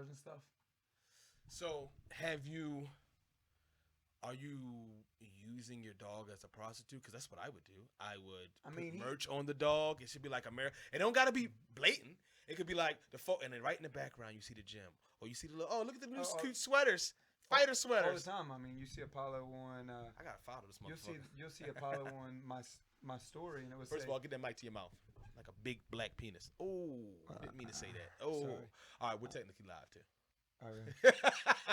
bars and stuff. So, are you using your dog as a prostitute? Because that's what I would do. I would put merch on the dog. It should be like America. It don't got to be blatant. It could be like and then right in the background, you see the gym. Or you see the little, look at the new cute sweaters. Fighter sweaters. All the time. I mean, you see Apollo on. I got to follow this motherfucker. You'll see Apollo on my story, and it was. First of all, get that mic to your mouth. Like a big black penis. Oh, I didn't mean to say that. Oh. Sorry. All right, we're technically live, too. All right.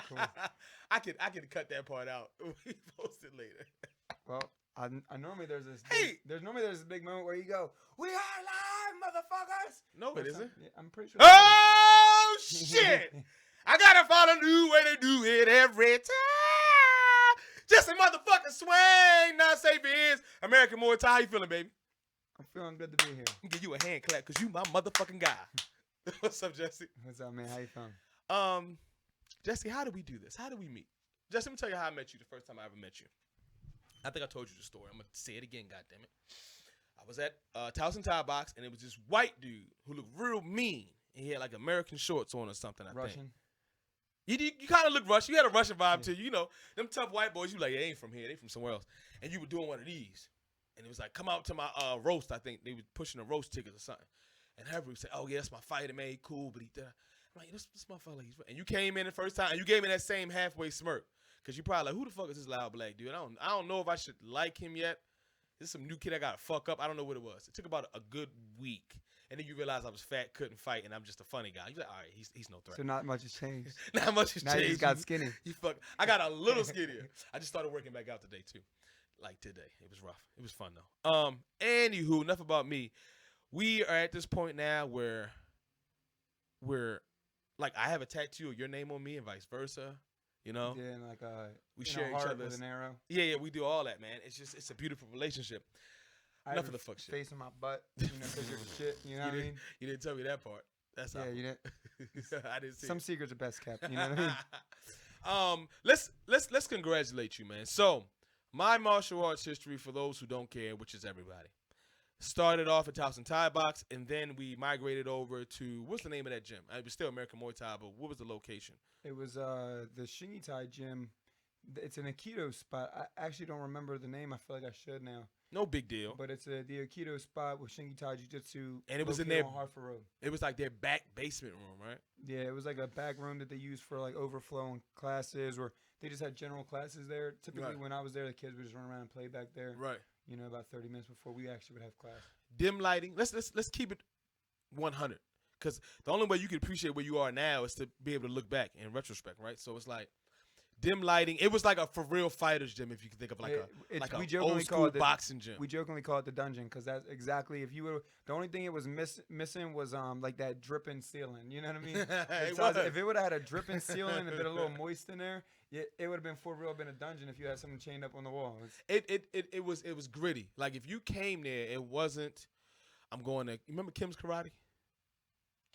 Cool. I could cut that part out. We post it later. Well, I normally there's this big moment where you go, "We are live, motherfuckers!" No, it isn't. Yeah, I'm pretty sure. Oh shit! I gotta find a new way to do it every time. Just a motherfucking Swain. Not safe is American Muay Thai. How you feeling, baby? I'm feeling good to be here. I'm give you a hand clap because you my motherfucking guy. What's up, Jesse? What's up, man? How you feeling? Jesse, how do we do this? How do we meet? Jesse, let me tell you how I met you the first time I ever met you. I think I told you the story. I'm going to say it again, goddammit. I was at Towson Thai Box, and it was this white dude who looked real mean. And he had like American shorts on or something, I Russian? think. You kind of look Russian. You had a Russian vibe to you. You know, them tough white boys, you like, they ain't from here. They from somewhere else. And you were doing one of these. And it was like, come out to my roast, I think. They were pushing a roast ticket or something. And Henry said, oh, yeah, that's my fighter, man. He cool, but he did. I'm like, this motherfucker, like, and you came in the first time, and you gave me that same halfway smirk, cause you probably like, who the fuck is this loud black dude? I don't know if I should like him yet. This is some new kid I gotta fuck up. I don't know what it was. It took about a good week, and then you realize I was fat, couldn't fight, and I'm just a funny guy. You're like, all right, he's no threat. So not much has changed. Not much has now changed. You just got skinny. I got a little skinnier. I just started working back out today too, like today. It was rough. It was fun though. Anywho, enough about me. We are at this point now where we're like, I have a tattoo of your name on me and vice versa, you know? Yeah, and like we share each other's. With an arrow. Yeah, we do all that, man. It's a beautiful relationship. Enough of the fuck shit. Face on my butt, because you're the shit, you know what I mean? You didn't tell me that part. That's how. Yeah, you didn't. I didn't see Some it. secrets are best kept, you know what I mean? Let's congratulate you, man. So, my martial arts history, for those who don't care, which is everybody, started off at Towson Thai Box, and then we migrated over to, what's the name of that gym? It was still American Muay Thai, but what was the location? It was the Shingi Tai gym. It's an Aikido spot. I actually don't remember the name. I feel like I should now. No big deal. But it's the Aikido spot with Shingi Tai Jiu-Jitsu. And it was in their on Hartford Road. It was like their back basement room, right? Yeah, it was like a back room that they used for like overflowing classes, or they just had general classes there. Typically, when I was there, the kids would just run around and play back there. Right. You know, about 30 minutes before we actually would have class. Dim lighting. Let's keep it 100, because the only way you can appreciate where you are now is to be able to look back in retrospect, right? So it's like dim lighting. It was like a for real fighters gym, if you can think of like a old school boxing gym. We jokingly call it the dungeon, because that's exactly, if you were, the only thing it was missing was like that dripping ceiling. You know what I mean? If it would have had a dripping ceiling and been a little moist in there, it would have been for real been a dungeon if you had something chained up on the wall. It was gritty. Like if you came there, it wasn't. I'm going to. You remember Kim's Karate?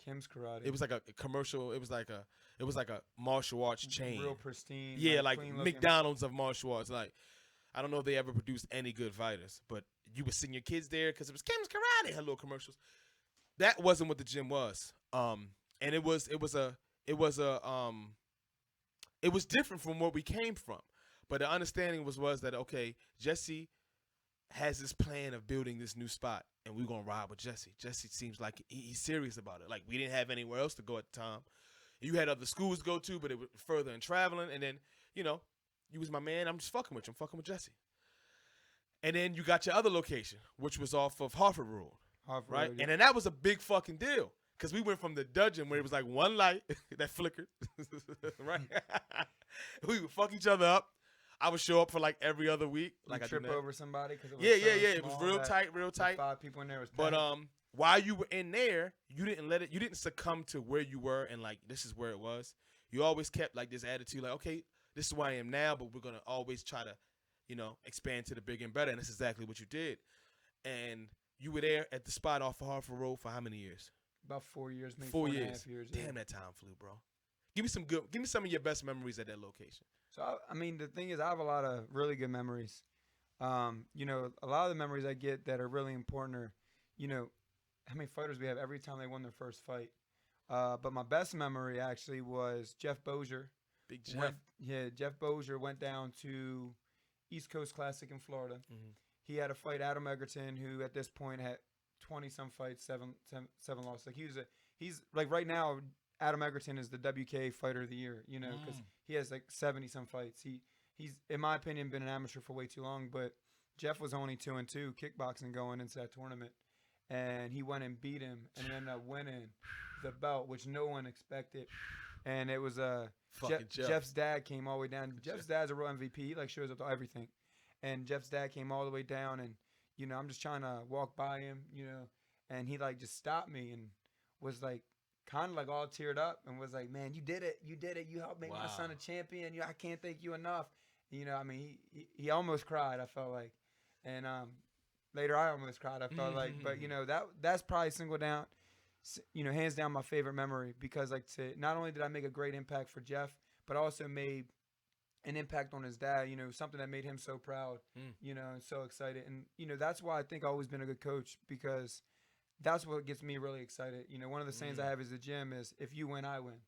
Kim's Karate. It was like a commercial. It was like a martial arts chain. Real pristine. Yeah, like McDonald's of martial arts. Like, I don't know if they ever produced any good fighters, but you would send your kids there because it was Kim's Karate. Had little commercials. That wasn't what the gym was. And it was different from where we came from. But the understanding was that, okay, Jesse has this plan of building this new spot, and we're going to ride with Jesse. Jesse seems like he's serious about it. Like, we didn't have anywhere else to go at the time. You had other schools to go to, but it was further in traveling. And then, you know, you was my man. I'm just fucking with you. I'm fucking with Jesse. And then you got your other location, which was off of Hartford Road. Right? Yeah. And then that was a big fucking deal, because we went from the dungeon where it was like one light that flickered, right? We would fuck each other up. I would show up for like every other week. Like I trip over somebody because it was It was real tight. 5 people in there was packed. But while you were in there, you didn't succumb to where you were and like this is where it was. You always kept like this attitude, like, okay, this is where I am now, but we're gonna always try to, you know, expand to the bigger and better. And that's exactly what you did. And you were there at the spot off of Hartford Road for how many years? About 4 years, maybe 4 4.5 years. years. Damn, yeah. that time flew, bro. Give me some of your best memories at that location. So I mean, the thing is, I have a lot of really good memories. You know, a lot of the memories I get that are really important are, you know, how many fighters we have every time they won their first fight, But my best memory actually was Jeff Bozier. Big Jeff. Jeff Bozier went down to East Coast Classic in Florida. Mm-hmm. He had to fight Adam Egerton, who at this point had 20-some fights, seven losses. Like he's like right now, Adam Egerton is the WK Fighter of the Year, you know, because he has like 70-some fights. He's in my opinion been an amateur for way too long, but Jeff was only 2-2 kickboxing going into that tournament, and he went and beat him and ended up winning the belt, which no one expected. And it was Jeff's dad came all the way down. Jeff's dad's a real MVP. He like shows up to everything. And Jeff's dad came all the way down, and you know I'm just trying to walk by him, you know, and he like just stopped me and was like kind of like all teared up and was like, "Man, you did it, you helped make my son a champion. I can't thank you enough." You know, I mean, he almost cried. I felt like, and later I almost cried. I felt like, but you know that's probably hands down my favorite memory because like not only did I make a great impact for Jeff, but also made an impact on his dad, you know, something that made him so proud, you know, and so excited. And, you know, that's why I think I've always been a good coach because that's what gets me really excited. You know, one of the sayings I have as a gym is, if you win, I win.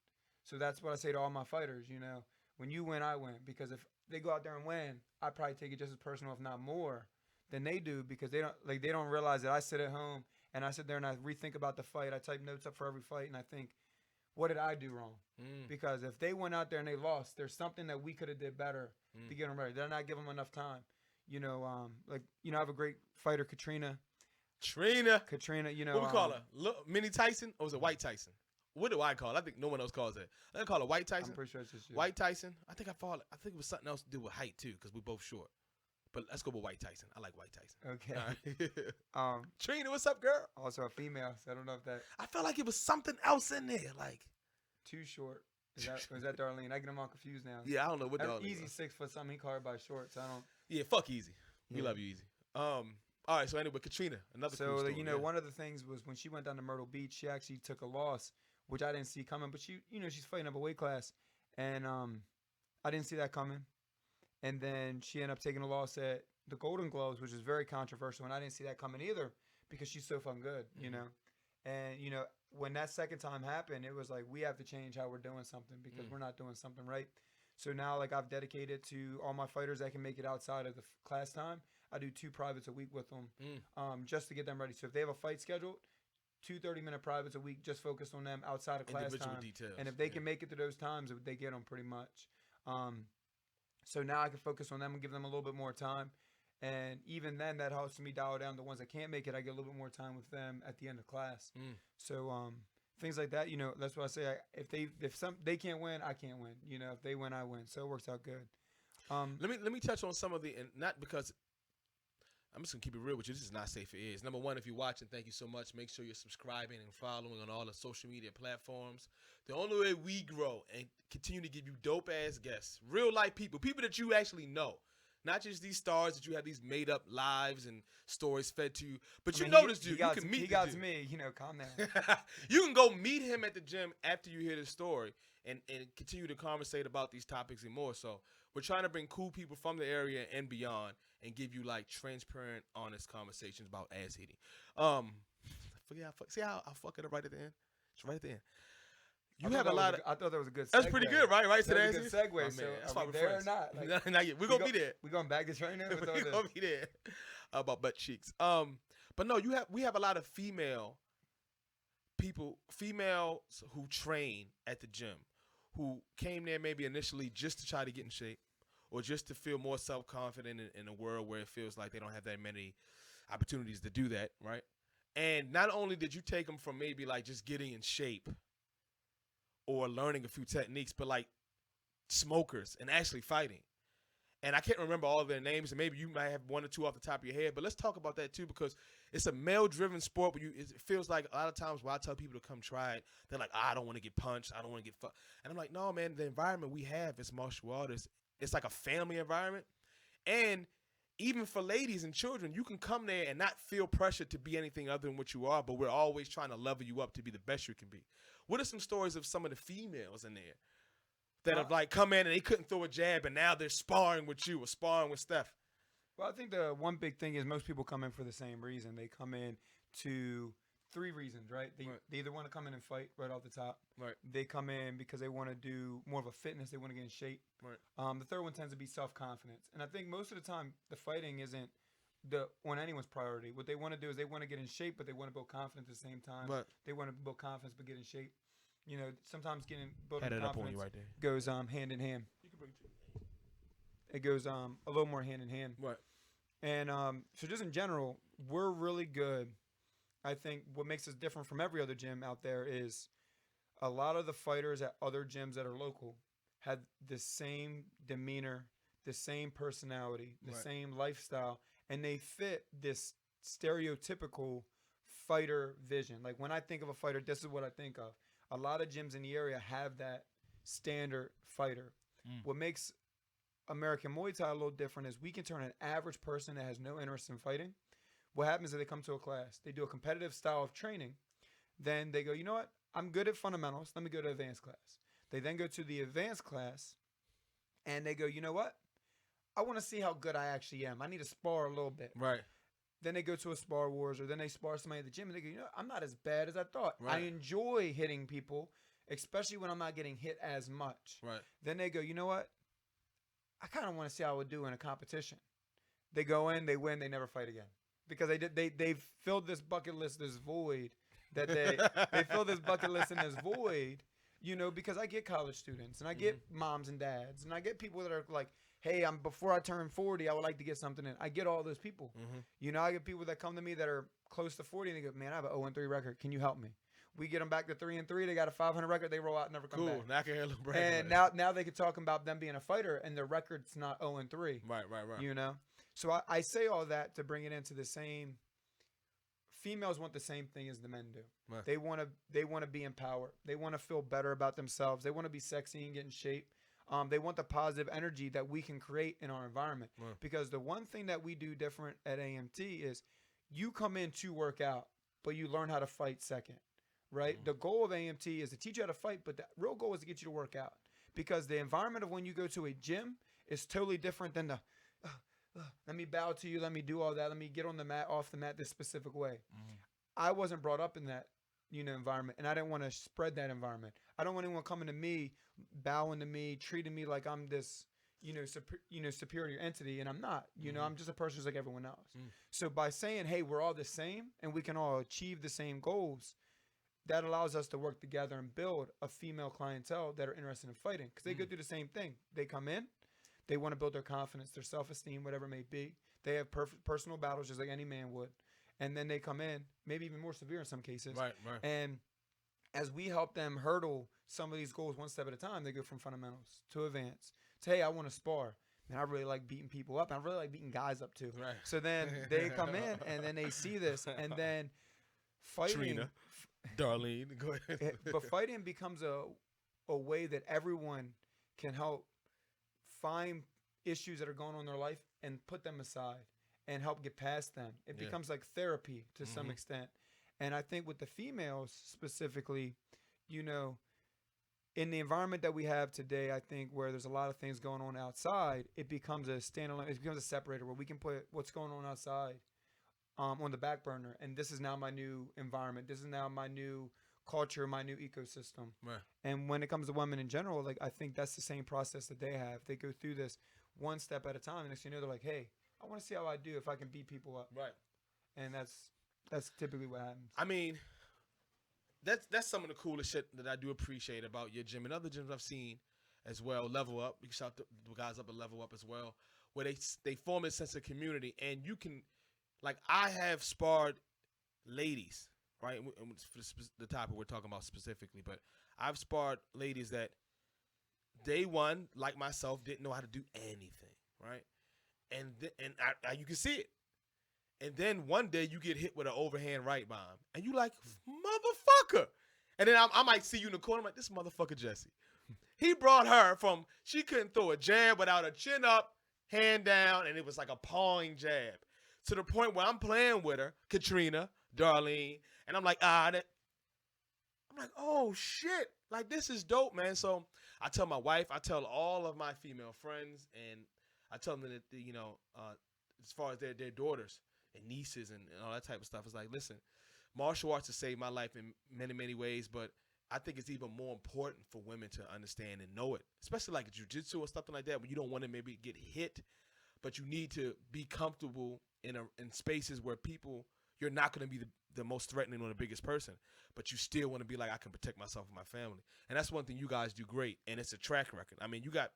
So that's what I say to all my fighters, you know, when you win, I win. Because if they go out there and win, I probably take it just as personal, if not more, than they do because they don't realize that I sit at home and I sit there and I rethink about the fight. I type notes up for every fight and I think, what did I do wrong? Because if they went out there and they lost, there's something that we could have did better to get them ready. Did I not give them enough time? You know, I have a great fighter, Katrina, you know. What we call her? Mini Tyson or was it White Tyson? What do I call it? I think no one else calls it. I call it White Tyson. I'm pretty sure it's just you. White Tyson. I think it was something else to do with height too because we're both short. But let's go with White Tyson. I like White Tyson. Okay. Right. Trina, what's up, girl? Also a female, so I don't know if that. I felt like it was something else in there, like. Too short. Is that Darlene? I get them all confused now. Yeah, I don't know what Darlene. Easy 6 foot something. He called her by short, so I don't. Yeah, fuck Easy. We love you, Easy. All right, so anyway, Katrina, another. So cool story, you know, one of the things was when she went down to Myrtle Beach, she actually took a loss, which I didn't see coming. But she's fighting up a weight class, and I didn't see that coming. And then she ended up taking a loss at the Golden Gloves, which is very controversial, and I didn't see that coming either because she's so fucking good, you know. And you know, when that second time happened, it was like we have to change how we're doing something because we're not doing something right. So now, like I've dedicated to all my fighters that can make it outside of the class time. I do 2 privates a week with them, just to get them ready. So if they have a fight scheduled, 2 30-minute privates a week, just focused on them outside of class time. Details. And if they can make it to those times, they get them pretty much. So now I can focus on them and give them a little bit more time. And even then, that helps me dial down the ones that can't make it. I get a little bit more time with them at the end of class. So things like that, you know, that's what I say. If they can't win, I can't win. You know, if they win, I win. So it works out good. Let me touch on some of and not because I'm just gonna keep it real with you. This is not safe for ears. Number one, if you're watching, thank you so much. Make sure you're subscribing and following on all the social media platforms. The only way we grow and continue to give you dope ass guests, real life people that you actually know. Not just these stars that you have these made up lives and stories fed to you, but this dude. You can meet he got me. You know, calm down. You can go meet him at the gym after you hear the story and continue to conversate about these topics and more. So we're trying to bring cool people from the area and beyond and give you like transparent, honest conversations about ass hitting. See how I fuck it up right at the end? It's right at the end. You have a lot of. I thought that was a good segue. That's pretty good, right? Right? That was a good segue. Oh, so that's are we there or not? Like, not yet. We're going to be there. We're going back this right now? We're going to be there. About butt cheeks. But no, we have a lot of females who train at the gym, who came there maybe initially just to try to get in shape or just to feel more self-confident in a world where it feels like they don't have that many opportunities to do that, right? And not only did you take them from maybe like just getting in shape or learning a few techniques, but like smokers and actually fighting. And I can't remember all of their names, and maybe you might have 1 or 2 off the top of your head, but let's talk about that too, because it's a male-driven sport, but it feels like a lot of times when I tell people to come try it, they're like, I don't want to get punched, I don't want to get fucked. And I'm like, no, man, the environment we have as martial artists, it's like a family environment. And even for ladies and children, you can come there and not feel pressure to be anything other than what you are, but we're always trying to level you up to be the best you can be. What are some stories of some of the females in there that have like come in and they couldn't throw a jab and now they're sparring with you or sparring with Steph? Well, I think the one big thing is most people come in for the same reason. They come in to 3 reasons, right? They either want to come in and fight right off the top. Right. They come in because they want to do more of a fitness. They want to get in shape. Right. The third one tends to be self-confidence. And I think most of the time the fighting isn't on anyone's priority. What they want to do is they want to get in shape, but they want to build confidence at the same time. Right. They want to build confidence but get in shape. You know, sometimes building Had it confidence up on you right there. goes hand in hand. You can bring it to me. It goes a little more hand in hand. Right. And so just in general, we're really good. I think what makes us different from every other gym out there is a lot of the fighters at other gyms that are local had the same demeanor, the same personality, the same lifestyle, and they fit this stereotypical fighter vision. Like when I think of a fighter, this is what I think of. A lot of gyms in the area have that standard fighter. What makes American Muay Thai a little different is we can turn an average person that has no interest in fighting. What happens is they come to a class, they do a competitive style of training, then they go, you know what? I'm good at fundamentals. Let me go to advanced class. They then go to the advanced class, and they go, you know what? I want to see how good I actually am. I need to spar a little bit. Right. Then they go to a Spar Wars, or then they spar somebody at the gym, and they go, you know, I'm not as bad as I thought. Right. I enjoy hitting people, especially when I'm not getting hit as much. Right. Then they go, you know what? I kind of want to see how I would do in a competition. They go in, they win, they never fight again. Because they've filled this bucket list, this void that they fill this bucket list in this void, you know, because I get college students and I get moms and dads and I get people that are like, hey, before I turn 40, I would like to get something in. I get all those people. You know, I get people that come to me that are close to 40 and they go, man, I have an 0-3 record. Can you help me? We get them back to 3-3. They got a 500 record. They roll out, never come back. Cool. Now I can hear a little break. And now they can talk about them being a fighter and their record's not 0-3. Right. You know? So I say all that to bring it into the same. Females want the same thing as the men do. Right. They want to be empowered. They want to feel better about themselves. They want to be sexy and get in shape. They want the positive energy that we can create in our environment. Right. Because the one thing that we do different at AMT is you come in to work out, but you learn how to fight second. Right? The goal of AMT is to teach you how to fight, but the real goal is to get you to work out. Because the environment of when you go to a gym is totally different than the let me bow to you, let me do all that, let me get on the mat, off the mat this specific way. I wasn't brought up in that, you know, environment, and I didn't want to spread that environment. I don't want anyone coming to me, bowing to me, treating me like I'm this, superior entity, and I'm not. You know, I'm just a person just like everyone else. So by saying, hey, we're all the same, and we can all achieve the same goals, that allows us to work together and build a female clientele that are interested in fighting, because they go through the same thing. They come in. They want to build their confidence, their self-esteem, whatever it may be. They have personal battles just like any man would. And then they come in, maybe even more severe in some cases. Right. And as we help them hurdle some of these goals one step at a time, they go from fundamentals to advanced to, hey, I want to spar. Man, I really like beating people up. I really like beating guys up too. Right. So then they come in and then they see this. And then fighting. Trina, Darlene, go ahead. But fighting becomes a way that everyone can help find issues that are going on in their life and put them aside and help get past them. It becomes like therapy to some extent. And I think with the females specifically, you know, in the environment that we have today, I think where there's a lot of things going on outside, it becomes a standalone, it becomes a separator where we can put what's going on outside on the back burner. And this is now my new environment. This is now my new culture, my new ecosystem. Right. And when it comes to women in general, like I think that's the same process that they have. They go through this one step at a time, and next thing you know, they're like, "Hey, I want to see how I do if I can beat people up." Right. And that's typically what happens. I mean, that's some of the coolest shit that I do appreciate about your gym and other gyms I've seen as well. Level Up, you shout the guys up at Level Up as well, where they form a sense of community, and you can, like, I have sparred ladies. Right, and for the topic we're talking about specifically, but I've sparred ladies that day one, like myself, didn't know how to do anything, right? And you can see it. And then one day you get hit with an overhand right bomb, and you like, motherfucker. And then I might see you in the corner, I'm like, this motherfucker Jesse. He brought her from, she couldn't throw a jab without a chin up, hand down, and it was like a pawing jab. To the point where I'm playing with her, Katrina, Darlene, and I'm like, I'm like, oh shit, like this is dope, man. So I tell my wife, I tell all of my female friends, and I tell them that, you know, as far as their daughters and nieces and all that type of stuff, it's like, listen, martial arts has saved my life in many, many ways, but I think it's even more important for women to understand and know it, especially like jiu-jitsu or something like that, where you don't want to maybe get hit, but you need to be comfortable in spaces where you're not going to be the most threatening or the biggest person, but you still want to be like, I can protect myself and my family. And that's one thing you guys do great, and it's a track record. I mean, you got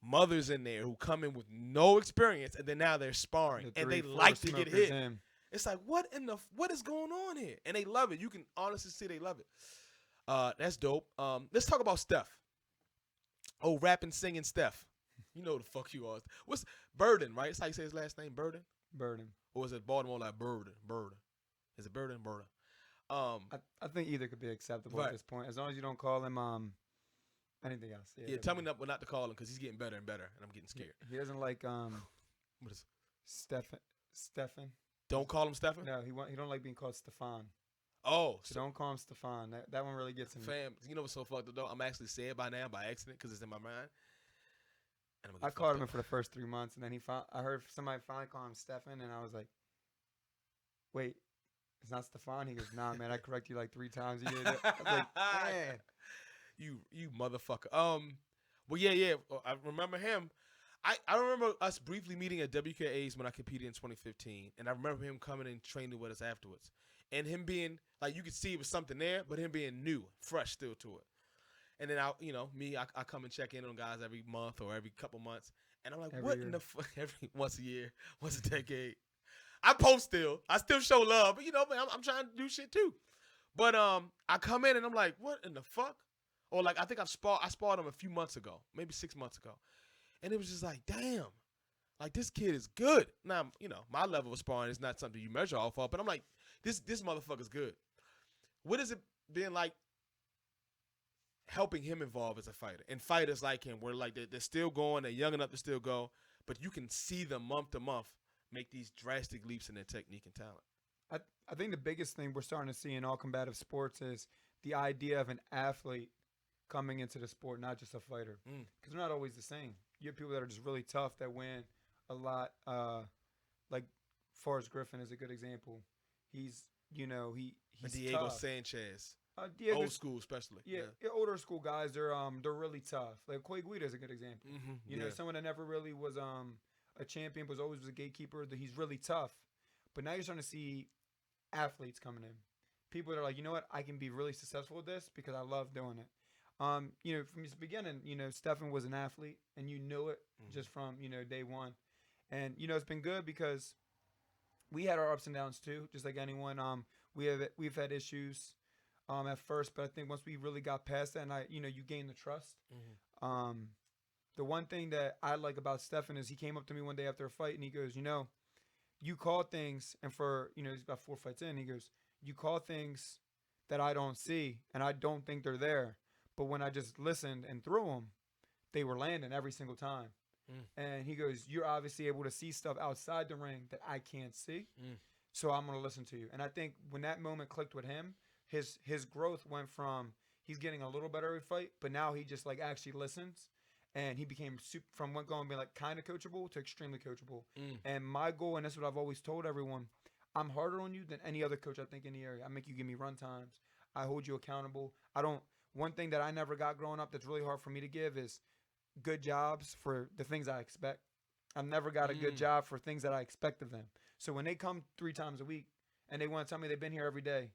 mothers in there who come in with no experience, and then now they're sparring, and they like to get hit. It's like, what is going on here? And they love it. You can honestly see they love it. That's dope. Let's talk about Steph. Oh, rapping, singing Steph. You know the fuck you are. What's Burden, right? That's how you say his last name, Burden? Burden. Or is it Baltimore like Burden? Burden. Is it Burden? Burden. I think either could be acceptable at this point, as long as you don't call him anything else. Yeah, tell me not to call him because he's getting better and better, and I'm getting scared. He doesn't like what is Stefan. Don't call him Stefan? No, he don't like being called Stefan. Oh. So don't call him Stefan. That one really gets him. Fam, you know what's so fucked up, though? I'm actually saying it by now by accident because it's in my mind. I called him for the first 3 months, and then I heard somebody finally call him Stefan, and I was like, wait, it's not Stefan? He goes, nah, man, I correct you like 3 times. I was like, man. You motherfucker. Well, yeah. I remember him. I remember us briefly meeting at WKA's when I competed in 2015, and I remember him coming and training with us afterwards. And him being, like, you could see it was something there, but him being new, fresh still to it. And then, I come and check in on guys every month or every couple months. And I'm like, what in the fuck? Once a year, once a decade. I post still. I still show love. But, man, I'm trying to do shit too. But I come in and I'm like, what in the fuck? Or, like, I think I sparred him a few months ago, maybe 6 months ago. And it was just like, damn. Like, this kid is good. Now, my level of sparring is not something you measure off of. But I'm like, this motherfucker's good. What has it been like helping him evolve as a fighter? And fighters like him, where like they're still going, they're young enough to still go, but you can see them month to month make these drastic leaps in their technique and talent. I think the biggest thing we're starting to see in all combative sports is the idea of an athlete coming into the sport, not just a fighter. Because they're not always the same. You have people that are just really tough that win a lot. Like Forrest Griffin is a good example. He's Diego tough. Sanchez. Old school especially. Yeah, older school guys, they're really tough. Like Coy Guida is a good example. You know, someone that never really was a champion, but always was a gatekeeper. He's really tough. But now you're starting to see athletes coming in. People that are like, you know what, I can be really successful with this because I love doing it. From the beginning, Stefan was an athlete, and you knew it just from day one. And it's been good because we had our ups and downs too, just like anyone. We've had issues at first, but I think once we really got past that, and you gain the trust. The one thing that I like about Stefan is he came up to me one day after a fight, and he goes, you call things, and for he's about 4 fights in, he goes, you call things that I don't see, and I don't think they're there, but when I just listened and threw them, they were landing every single time. And he goes, you're obviously able to see stuff outside the ring that I can't see, so I'm going to listen to you. And I think when that moment clicked with him, his growth went from he's getting a little better every fight, but now he just like actually listens, and he became from going being like kind of coachable to extremely coachable. And my goal, and that's what I've always told everyone, I'm harder on you than any other coach I think in the area. I make you give me run times. I hold you accountable. One thing that I never got growing up that's really hard for me to give is good jobs for the things I expect. I've never got a good job for things that I expect of them. So when they come 3 times a week and they want to tell me they've been here every day,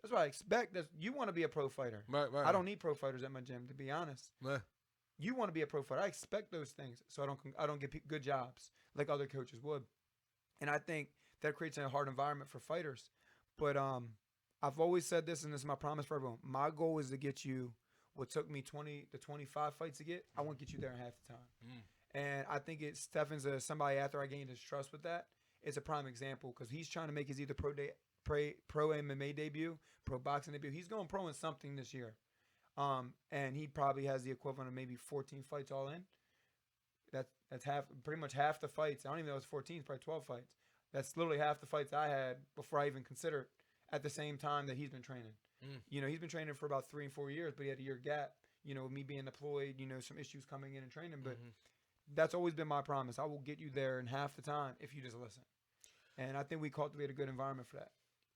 that's what I expect. You want to be a pro fighter. Right. I don't need pro fighters at my gym, to be honest. You want to be a pro fighter. I expect those things, so I don't get good jobs like other coaches would. And I think that creates a hard environment for fighters. But I've always said this, and this is my promise for everyone. My goal is to get you what took me 20 to 25 fights to get. I want to get you there in half the time. And I think Stefan's somebody after I gained his trust with that. It's a prime example because he's trying to make his either pro MMA debut, pro boxing debut. He's going pro in something this year. And he probably has the equivalent of maybe 14 fights all in. That's pretty much half the fights. I don't even know if it's 14, it's probably 12 fights. That's literally half the fights I had before I even considered at the same time that he's been training. He's been training for about 3 and 4 years, but he had a year gap, with me being deployed, some issues coming in and training. But that's always been my promise. I will get you there in half the time if you just listen. And I think we cultivate a good environment for that.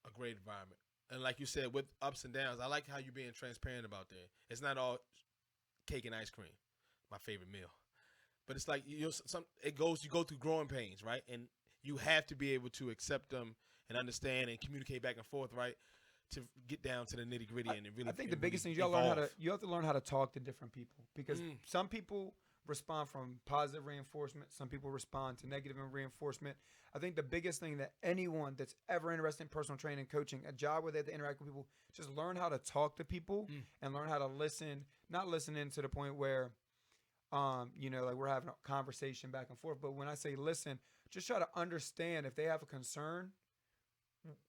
a great environment. And like you said, with ups and downs, I like how you're being transparent about that. It's not all cake and ice cream, my favorite meal. But it's like you go through growing pains, right? And you have to be able to accept them and understand and communicate back and forth, right? To get down to the nitty gritty and really. I think the biggest thing is you have to learn how to talk to different people, because some people respond from positive reinforcement, some people respond to negative reinforcement. I think the biggest thing that anyone that's ever interested in personal training, coaching, a job where they have to interact with people, just learn how to talk to people and learn how to listen. Not listening to the point where, like we're having a conversation back and forth. But when I say listen, just try to understand if they have a concern,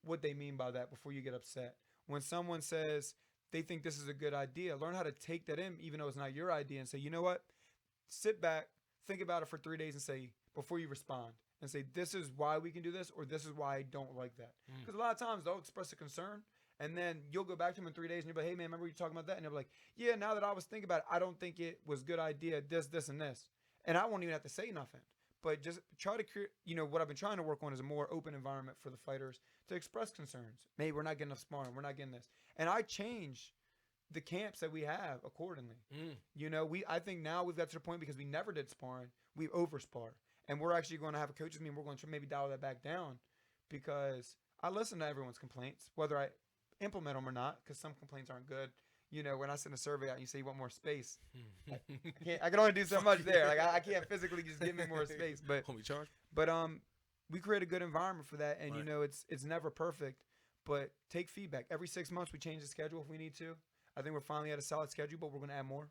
what they mean by that before you get upset. When someone says they think this is a good idea, learn how to take that in, even though it's not your idea, and say, you know what? Sit back, think about it for 3 days, and say, before you respond, and say, this is why we can do this, or this is why I don't like that. Because a lot of times they'll express a concern, and then you'll go back to them in 3 days, and you'll be like, hey, man, remember you talking about that? And they'll be like, yeah, now that I was thinking about it, I don't think it was a good idea, this, and this. And I won't even have to say nothing. But just try to create, what I've been trying to work on is a more open environment for the fighters to express concerns. Maybe we're not getting enough sparring. We're not getting this. And I change the camps that we have accordingly. I think now we've got to the point, because we never did sparring, we overspar. And we're actually going to have a coaches meeting. We're going to maybe dial that back down, because I listen to everyone's complaints, whether I implement them or not, because some complaints aren't good. When I send a survey out and you say you want more space, I can only do so much there. Like I can't physically just give me more space. But we create a good environment for that, and right. It's never perfect, but take feedback. Every 6 months we change the schedule if we need to. I think we're finally at a solid schedule, but we're going to add more.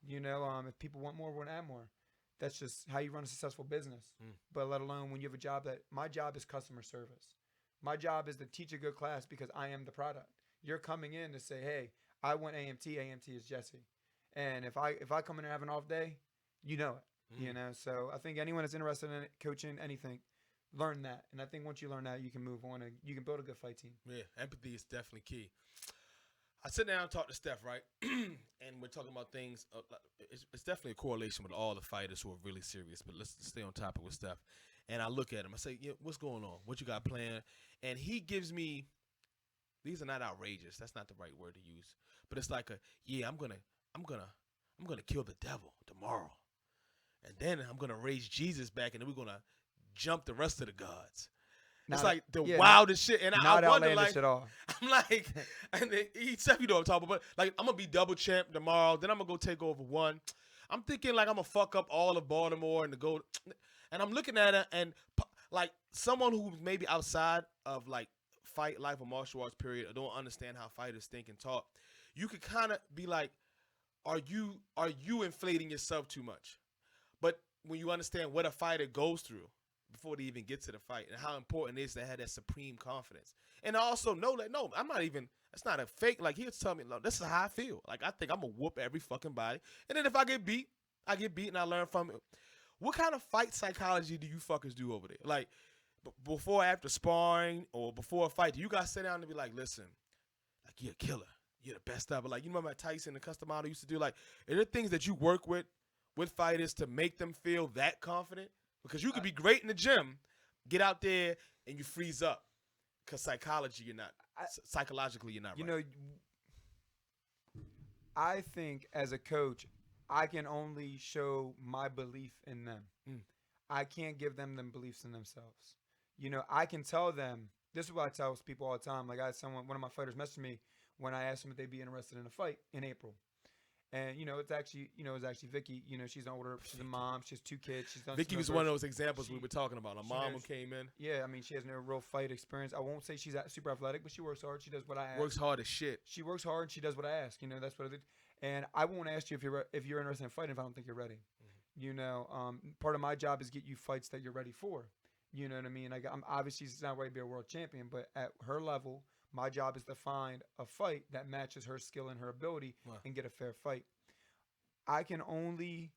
If people want more, we're going to add more. That's just how you run a successful business. But let alone when you have a job my job is customer service. My job is to teach a good class because I am the product. You're coming in to say, hey, I want AMT. AMT is Jesse. And if I come in and have an off day, you know it. So I think anyone that's interested in coaching anything, learn that. And I think once you learn that, you can move on and you can build a good fight team. Yeah, empathy is definitely key. I sit down and talk to Steph, right? And we're talking about things. It's definitely a correlation with all the fighters who are really serious. But let's stay on topic with Steph. And I look at him. I say, yeah, what's going on? What you got planned? And he gives me, these are not outrageous. That's not the right word to use. But it's like I'm gonna kill the devil tomorrow, and then I'm gonna raise Jesus back, and then we're gonna jump the rest of the gods. It's like the wildest shit, and I wonder, like, at all. I'm like, and he said, what I'm talking about, but like, I'm gonna be double champ tomorrow, then I'm gonna go take over one. I'm thinking like I'm gonna fuck up all of Baltimore and to go, and I'm looking at it, and like someone who's maybe outside of like fight life or martial arts period, or don't understand how fighters think and talk. You could kind of be like, are you inflating yourself too much? But when you understand what a fighter goes through before they even get to the fight and how important it is to have that supreme confidence. And I also know that, no, I'm not even, it's not a fake. Like, he'll tell me, no, this is how I feel. Like, I think I'm going to whoop every fucking body. And then if I get beat and I learn from it. What kind of fight psychology do you fuckers do over there? Like, before, after sparring, or before a fight, do you guys sit down and be like, listen, like, you're a killer. You're the best ever. Like, you remember Tyson and Custom Model used to do, like, are there things that you work with fighters to make them feel that confident? Because you could be great in the gym, get out there, and you freeze up. Because psychologically, you're not right. I think as a coach, I can only show my belief in them. I can't give them beliefs in themselves. I can tell them, this is what I tell people all the time. Like, I had one of my fighters message me when I asked them if they'd be interested in a fight in April. And, it's actually Vicky. She's older. She's a mom. She has 2 kids. Vicky was one of those examples we were talking about. A mom who came in. Yeah, I mean, she has no real fight experience. I won't say she's super athletic, but she works hard. She does what I ask. Works hard as shit. She works hard and she does what I ask. That's what I did. And I won't ask you if you're interested in fighting if I don't think you're ready. Part of my job is get you fights that you're ready for. You know what I mean? Like, I'm obviously she's not ready to be a world champion, but at her level, my job is to find a fight that matches her skill and her ability and get a fair fight. I can only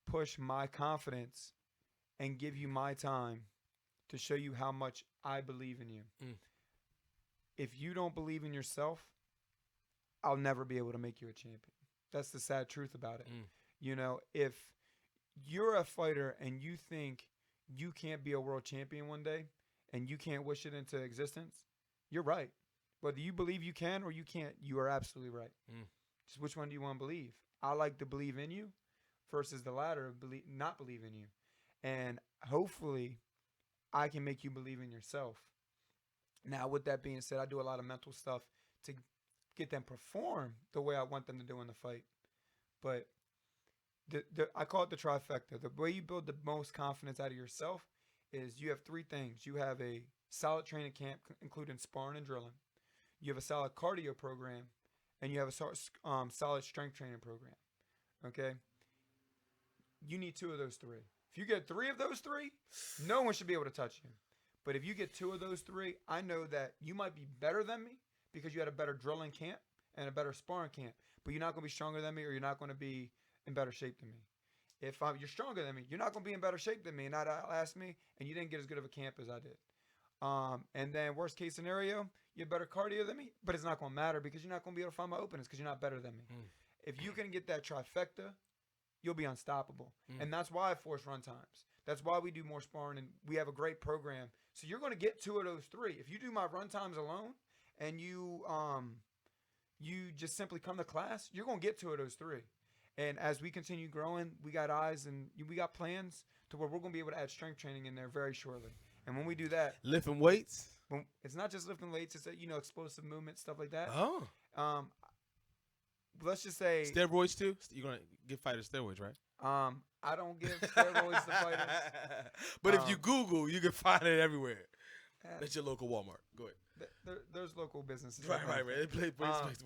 push my confidence and give you my time to show you how much I believe in you. If you don't believe in yourself, I'll never be able to make you a champion. That's the sad truth about it. If you're a fighter and you think you can't be a world champion one day and you can't wish it into existence, you're right. Whether you believe you can or you can't, you are absolutely right. Mm. Just which one do you want to believe? I like to believe in you versus the latter, not believe in you. And hopefully, I can make you believe in yourself. Now, with that being said, I do a lot of mental stuff to get them perform the way I want them to do in the fight. But I call it the trifecta. The way you build the most confidence out of yourself is you have three things. You have a solid training camp, including sparring and drilling. You have a solid cardio program, and you have a solid strength training program. Okay? You need two of those three. If you get three of those three, no one should be able to touch you. But if you get two of those three, I know that you might be better than me because you had a better drilling camp and a better sparring camp. But you're not going to be stronger than me, or you're not going to be in better shape than me. If you're stronger than me, you're not going to be in better shape than me and not outlast me, and you didn't get as good of a camp as I did. And then worst case scenario, you have better cardio than me, but it's not going to matter because you're not going to be able to find my openings because you're not better than me. If you can get that trifecta, you'll be unstoppable. And that's why I force run times. That's why we do more sparring, and we have a great program. So you're going to get two of those three. If you do my run times alone and you just simply come to class, you're going to get two of those three. And as we continue growing, we got eyes and we got plans to where we're going to be able to add strength training in there very shortly. And when we do that, lifting weights, it's not just lifting weights. It's explosive movement, stuff like that. Oh, let's just say steroids too. You're gonna give fighters steroids, right? I don't give steroids to fighters. But if you Google, you can find it everywhere. That's your local Walmart. Go ahead. There's local businesses. Right.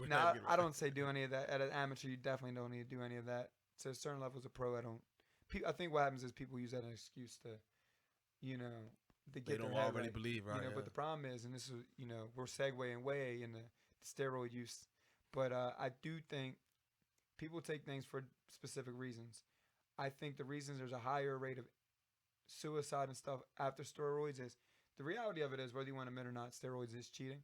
Now, I don't say do any of that. At an amateur, you definitely don't need to do any of that. To certain levels of pro, I don't. I think what happens is people use that as an excuse to, to get they don't their head already right. believe, right? But the problem is, and this is, we're segueing way in the steroid use, but I do think people take things for specific reasons. I think the reasons there's a higher rate of suicide and stuff after steroids is the reality of it is, whether you want to admit or not, steroids is cheating.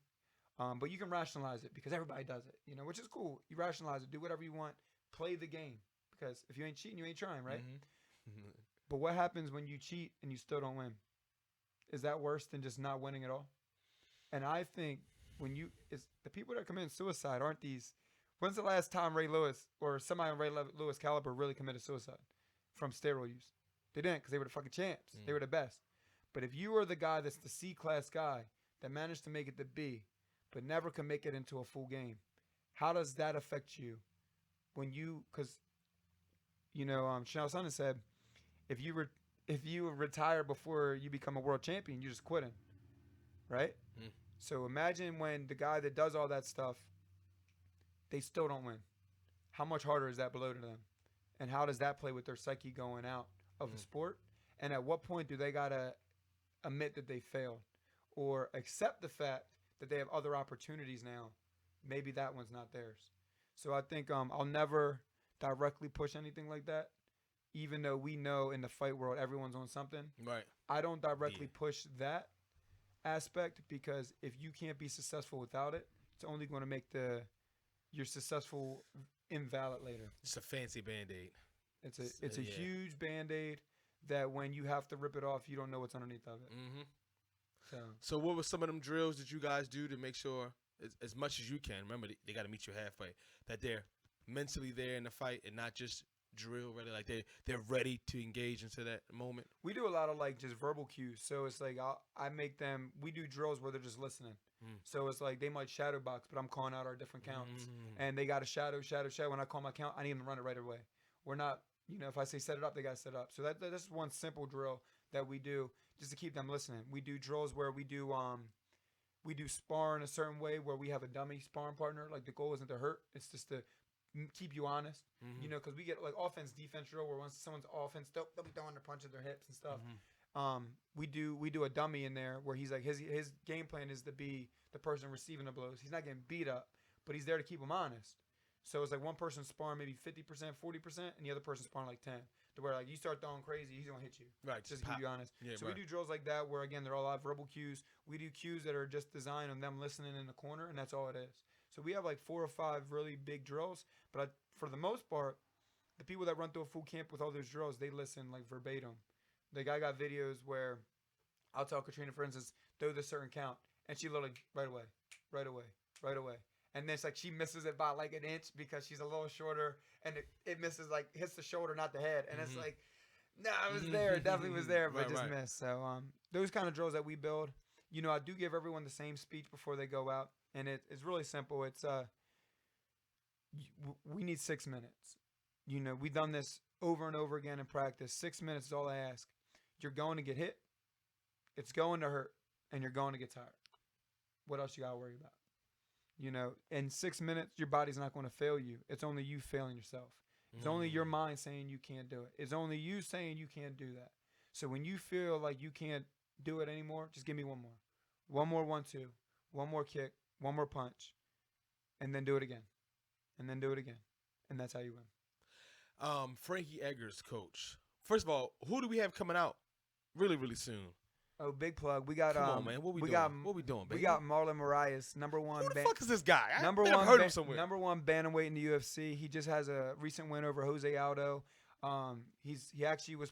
But you can rationalize it because everybody does it, which is cool. You rationalize it, do whatever you want, play the game, because if you ain't cheating, you ain't trying, right? Mm-hmm. But what happens when you cheat and you still don't win? Is that worse than just not winning at all? And I think the people that commit suicide aren't these. When's the last time Ray Lewis or somebody on Ray Lewis caliber really committed suicide from steroid use? They didn't, because they were the fucking champs. They were the best. But if you are the guy that's the C-class guy that managed to make it to B, but never can make it into a full game, how does that affect you? Because Chanel Sonnen said, if you retire before you become a world champion, you're just quitting, right? So imagine when the guy that does all that stuff, they still don't win. How much harder is that below to them? And how does that play with their psyche going out of the sport? And at what point do they gotta admit that they failed, or accept the fact that they have other opportunities now? Maybe that one's not theirs. So I think I'll never directly push anything like that, even though we know in the fight world everyone's on something. Right. I don't directly push that aspect, because if you can't be successful without it, it's only going to make your successful invalid later. It's a fancy Band-Aid. It's a huge Band-Aid that when you have to rip it off, you don't know what's underneath of it. Mm-hmm. So what were some of them drills that you guys do to make sure, as much as you can, remember they got to meet you halfway, that they're mentally there in the fight and not just drill ready, like they're ready to engage into that moment? We do a lot of just verbal cues. So it's like we do drills where they're just listening. So it's like they might shadow box, but I'm calling out our different counts, and they got to shadow. When I call my count, I need them to run it right away. We're not, if I say set it up, they got to set it up. So that's one simple drill that we do just to keep them listening. We do drills where we do spar in a certain way where we have a dummy sparring partner. Like the goal isn't to hurt; it's just to keep you honest. Because we get offense defense drill where once someone's offense, they'll be throwing their punches, their hips and stuff. We do a dummy in there where he's like his game plan is to be the person receiving the blows. He's not getting beat up, but he's there to keep him honest. So it's like one person sparring maybe 50%, 40%, and the other person sparring like 10. To where you start throwing crazy, he's gonna hit you. Right. Just to keep you honest. Yeah, so we do drills like that where again they're all out verbal cues. We do cues that are just designed on them listening in the corner, and that's all it is. So we have 4 or 5 really big drills, but for the most part, the people that run through a full camp with all those drills, they listen verbatim. I got videos where I'll tell Katrina, for instance, throw this certain count, and she literally right away, right away, right away. And then it's like she misses it by like an inch because she's a little shorter, and it misses like hits the shoulder, not the head. And it's like, no, it was there, it definitely was there, but just missed. So those kind of drills that we build, you know, I do give everyone the same speech before they go out, and it's really simple. It's we need 6 minutes. You know, we've done this over and over again in practice. 6 minutes is all I ask. You're going to get hit, it's going to hurt, and you're going to get tired. What else you got to worry about? You know, in 6 minutes, your body's not going to fail you. It's only you failing yourself. It's only your mind saying you can't do it. It's only you saying you can't do that. So when you feel like you can't do it anymore, just give me one more. One more 1-2. One more kick. One more punch. And then do it again. And then do it again. And that's how you win. Frankie Edgar's coach. First of all, who do we have coming out really, really soon? Oh, big plug. We got Come on, man. What we doing? What we doing, baby? We got Marlon Moraes, number one. Who the fuck is this guy? I number think one, I've heard him somewhere. Number one bantamweight in the UFC. He just has a recent win over Jose Aldo. He actually was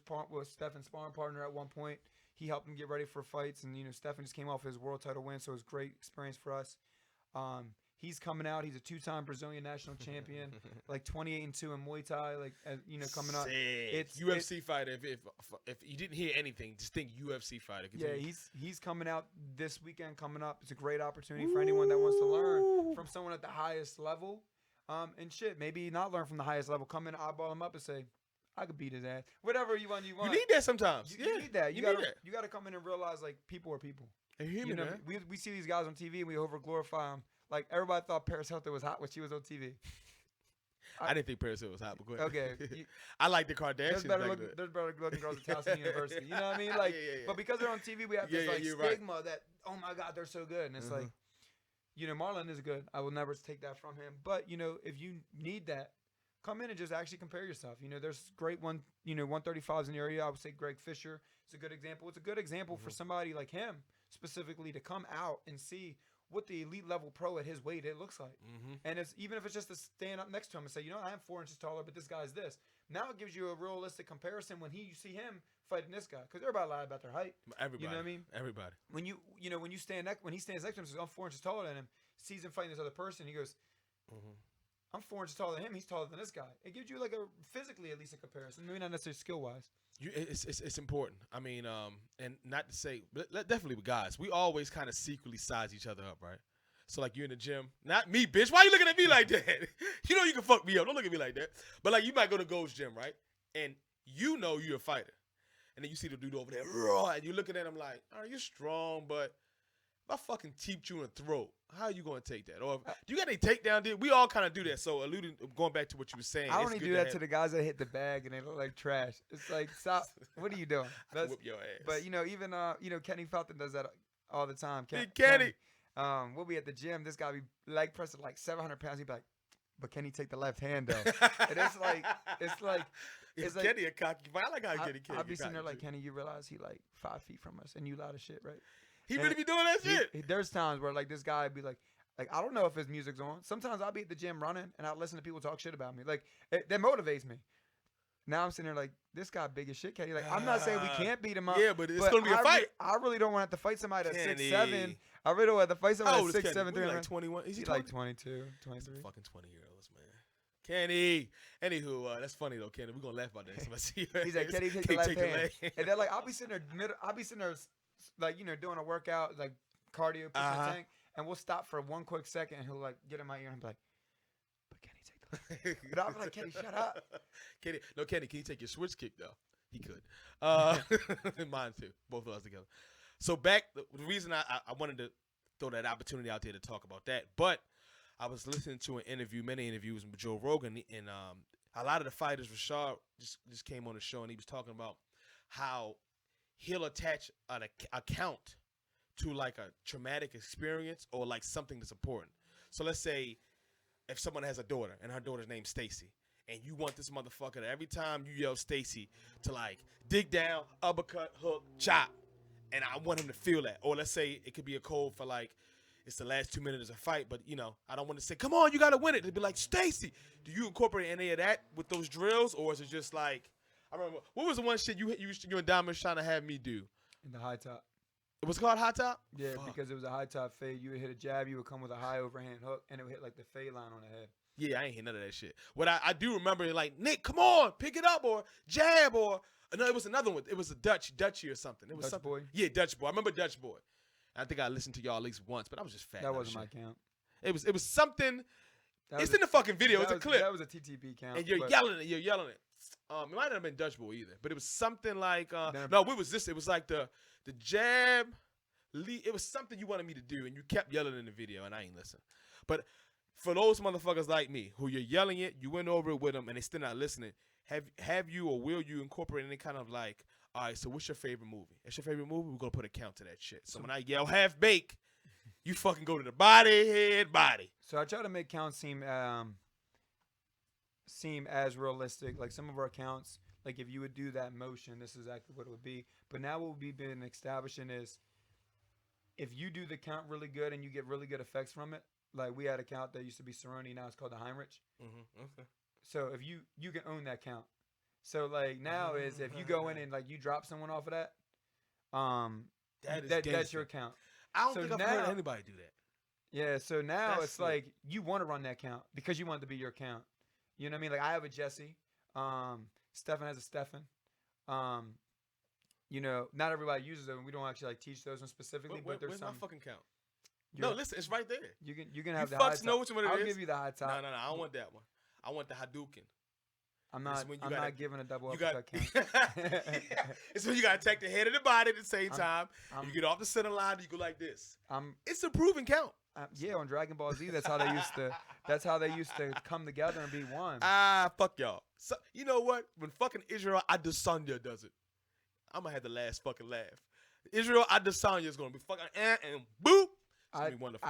Stefan's sparring partner at one point. He helped him get ready for fights, and you know Stefan just came off his world title win, so it was a great experience for us. He's coming out. He's a 2-time Brazilian national champion, like 28-2 in Muay Thai. Like coming up. It's UFC fighter. If you didn't hear anything, just think UFC fighter. Continue. Yeah, he's coming out this weekend. Coming up, it's a great opportunity for anyone that wants to learn from someone at the highest level. And shit, maybe not learn from the highest level. Come in, eyeball him up, and say, I could beat his ass. Whatever you want. You need that sometimes. You need that. You gotta come in and realize like people are people. You know, we see these guys on TV and we over glorify them. Like everybody thought Paris Hilton was hot when she was on TV. I didn't think Paris Hilton was hot, but go ahead. Okay. I like the Kardashians. There's better looking girls at Towson University. You know what I mean? Like, but because they're on TV, we have this stigma that oh my God, they're so good, and it's like, you know, Marlon is good. I will never take that from him. But you know, if you need that, come in and just actually compare yourself. You know, there's great 135s in the area. I would say Greg Fisher is a good example. It's a good example for somebody like him specifically to come out and see what the elite level pro at his weight it looks like. And it's even if it's just to stand up next to him and say, you know, I am 4 inches taller, but this guy's this. Now it gives you a realistic comparison when you see him fighting this guy, because everybody lie about their height. Everybody, you know what I mean? Everybody. When when he stands next to him, says I'm 4 inches taller than him, sees him fighting this other person, he goes, I'm 4 inches taller than him. He's taller than this guy. It gives you like a physically at least a comparison, maybe not necessarily skill wise. It's important. I mean, and not to say, but definitely with guys, we always kind of secretly size each other up, right? So like you're in the gym, not me, bitch. Why you looking at me like that? You know you can fuck me up. Don't look at me like that. But like you might go to Gold's gym, right? And you know you're a fighter, and then you see the dude over there, and you're looking at him like, all right, you're strong, but if I fucking teeped you in the throat, how are you going to take that? Or do you got any takedown deal? We all kind of do that. So going back to what you were saying. I only do that to the guys that hit the bag and they look like trash. It's like, stop. What are you doing? That's, whip your ass. But, you know, even, Kenny Felton does that all the time. Kenny. We'll be at the gym. This guy be leg pressing like 700 pounds. He'd be like, but can he take the left hand, though? And it's like. Kenny a cocky. I like how Kenny. I'll be sitting there like, Kenny, you realize he like 5 feet from us and you loud as shit, right? He really be doing that shit. There's times where like this guy would be like I don't know if his music's on. Sometimes I'll be at the gym running and I'll listen to people talk shit about me. Like that motivates me. Now I'm sitting there like this guy big as shit, Kenny. Like I'm not saying we can't beat him up. Yeah, but it's gonna be a fight. I really don't want to have to fight somebody that's 6'7". I really don't want to fight somebody that's 6'7", 300. Like 21. Is he like 22, 23? Fucking 20-year-olds, man. Kenny. Anywho, that's funny though, Kenny. We're gonna laugh about that. He's like, Kenny, take the left hand. And then like I'll be sitting there like, you know, doing a workout, like cardio, pushing the tank, and we'll stop for one quick second, and he'll like get in my ear and be like, but Kenny, take the left. But I'm like, Kenny, shut up. Kenny, can you take your switch kick though? He could. Mine too. Both of us together. So the reason I wanted to throw that opportunity out there to talk about that, but I was listening to many interviews with Joe Rogan, and a lot of the fighters, Rashad just came on the show, and he was talking about how he'll attach an account to like a traumatic experience or like something that's important. So let's say if someone has a daughter and her daughter's named Stacy, and you want this motherfucker to, every time you yell Stacy, to like dig down, uppercut, hook, chop, and I want him to feel that. Or let's say it could be a code for like it's the last 2 minutes of a fight, but you know I don't want to say, come on, you gotta win it. It'd be like, Stacy. Do you incorporate any of that with those drills, or is it just like? I remember, what was the one shit you and Diamond trying to have me do? In the high top. It was called high top? Yeah, Fuck. because it was a high top fade. You would hit a jab, you would come with a high overhand hook, and it would hit like the fade line on the head. Yeah, I ain't hit none of that shit. What I do remember, like, Nick, come on, pick it up, or jab, or no, it was another one. It was a Dutchie or something. It was Dutch something. boy? Yeah, Dutch boy. I remember Dutch boy. I think I listened to y'all at least once, but I was just fat. That wasn't my count. It was something. That It's was in the fucking video. It's a clip. That was a TTP count. And you're yelling it. You're yelling it. It might not have been Dutch boy either, but it was something like no, what was this? It was like the jab. It was something you wanted me to do, and you kept yelling in the video, and I ain't listen. But for those motherfuckers like me who you're yelling it, you went over it with them, and they still not listening. Have you or will you incorporate any kind of like, all right, so what's your favorite movie? It's your favorite movie? We're gonna put a count to that shit. So when I yell half bake, you fucking go to the body, head, body. So I try to make counts seem as realistic. Like some of our counts, like if you would do that motion, this is exactly what it would be. But now what we've been establishing is, if you do the count really good and you get really good effects from it, like we had a count that used to be Cerrone, now it's called the Heinrich. Mm-hmm. Okay. So if you can own that count. So like now is if you go in and like you drop someone off of that, that's your count. I don't think I've heard anybody do that. Yeah, so now That's it's like you want to run that count because you want it to be your count. You know what I mean? Like I have a Jesse. Stefan has a Stefan. You know, not everybody uses them. We don't actually like teach those ones specifically, but there's where's some. my fucking count? No, listen, it's right there. You can have the fucks high top. know which one it I'll is? give you the high top. No, I don't want that one. I want the Hadouken. I'm not giving a double uppercut count. It's when you gotta take the head of the body at the same time. You get off the center line, you go like this. It's a proven count. Yeah, on Dragon Ball Z, that's how they used to. That's how they used to come together and be one. Fuck y'all. So, you know what? When fucking Israel Adesanya does it, I'm gonna have the last fucking laugh. Israel Adesanya is gonna be fucking and boop. It's gonna be wonderful.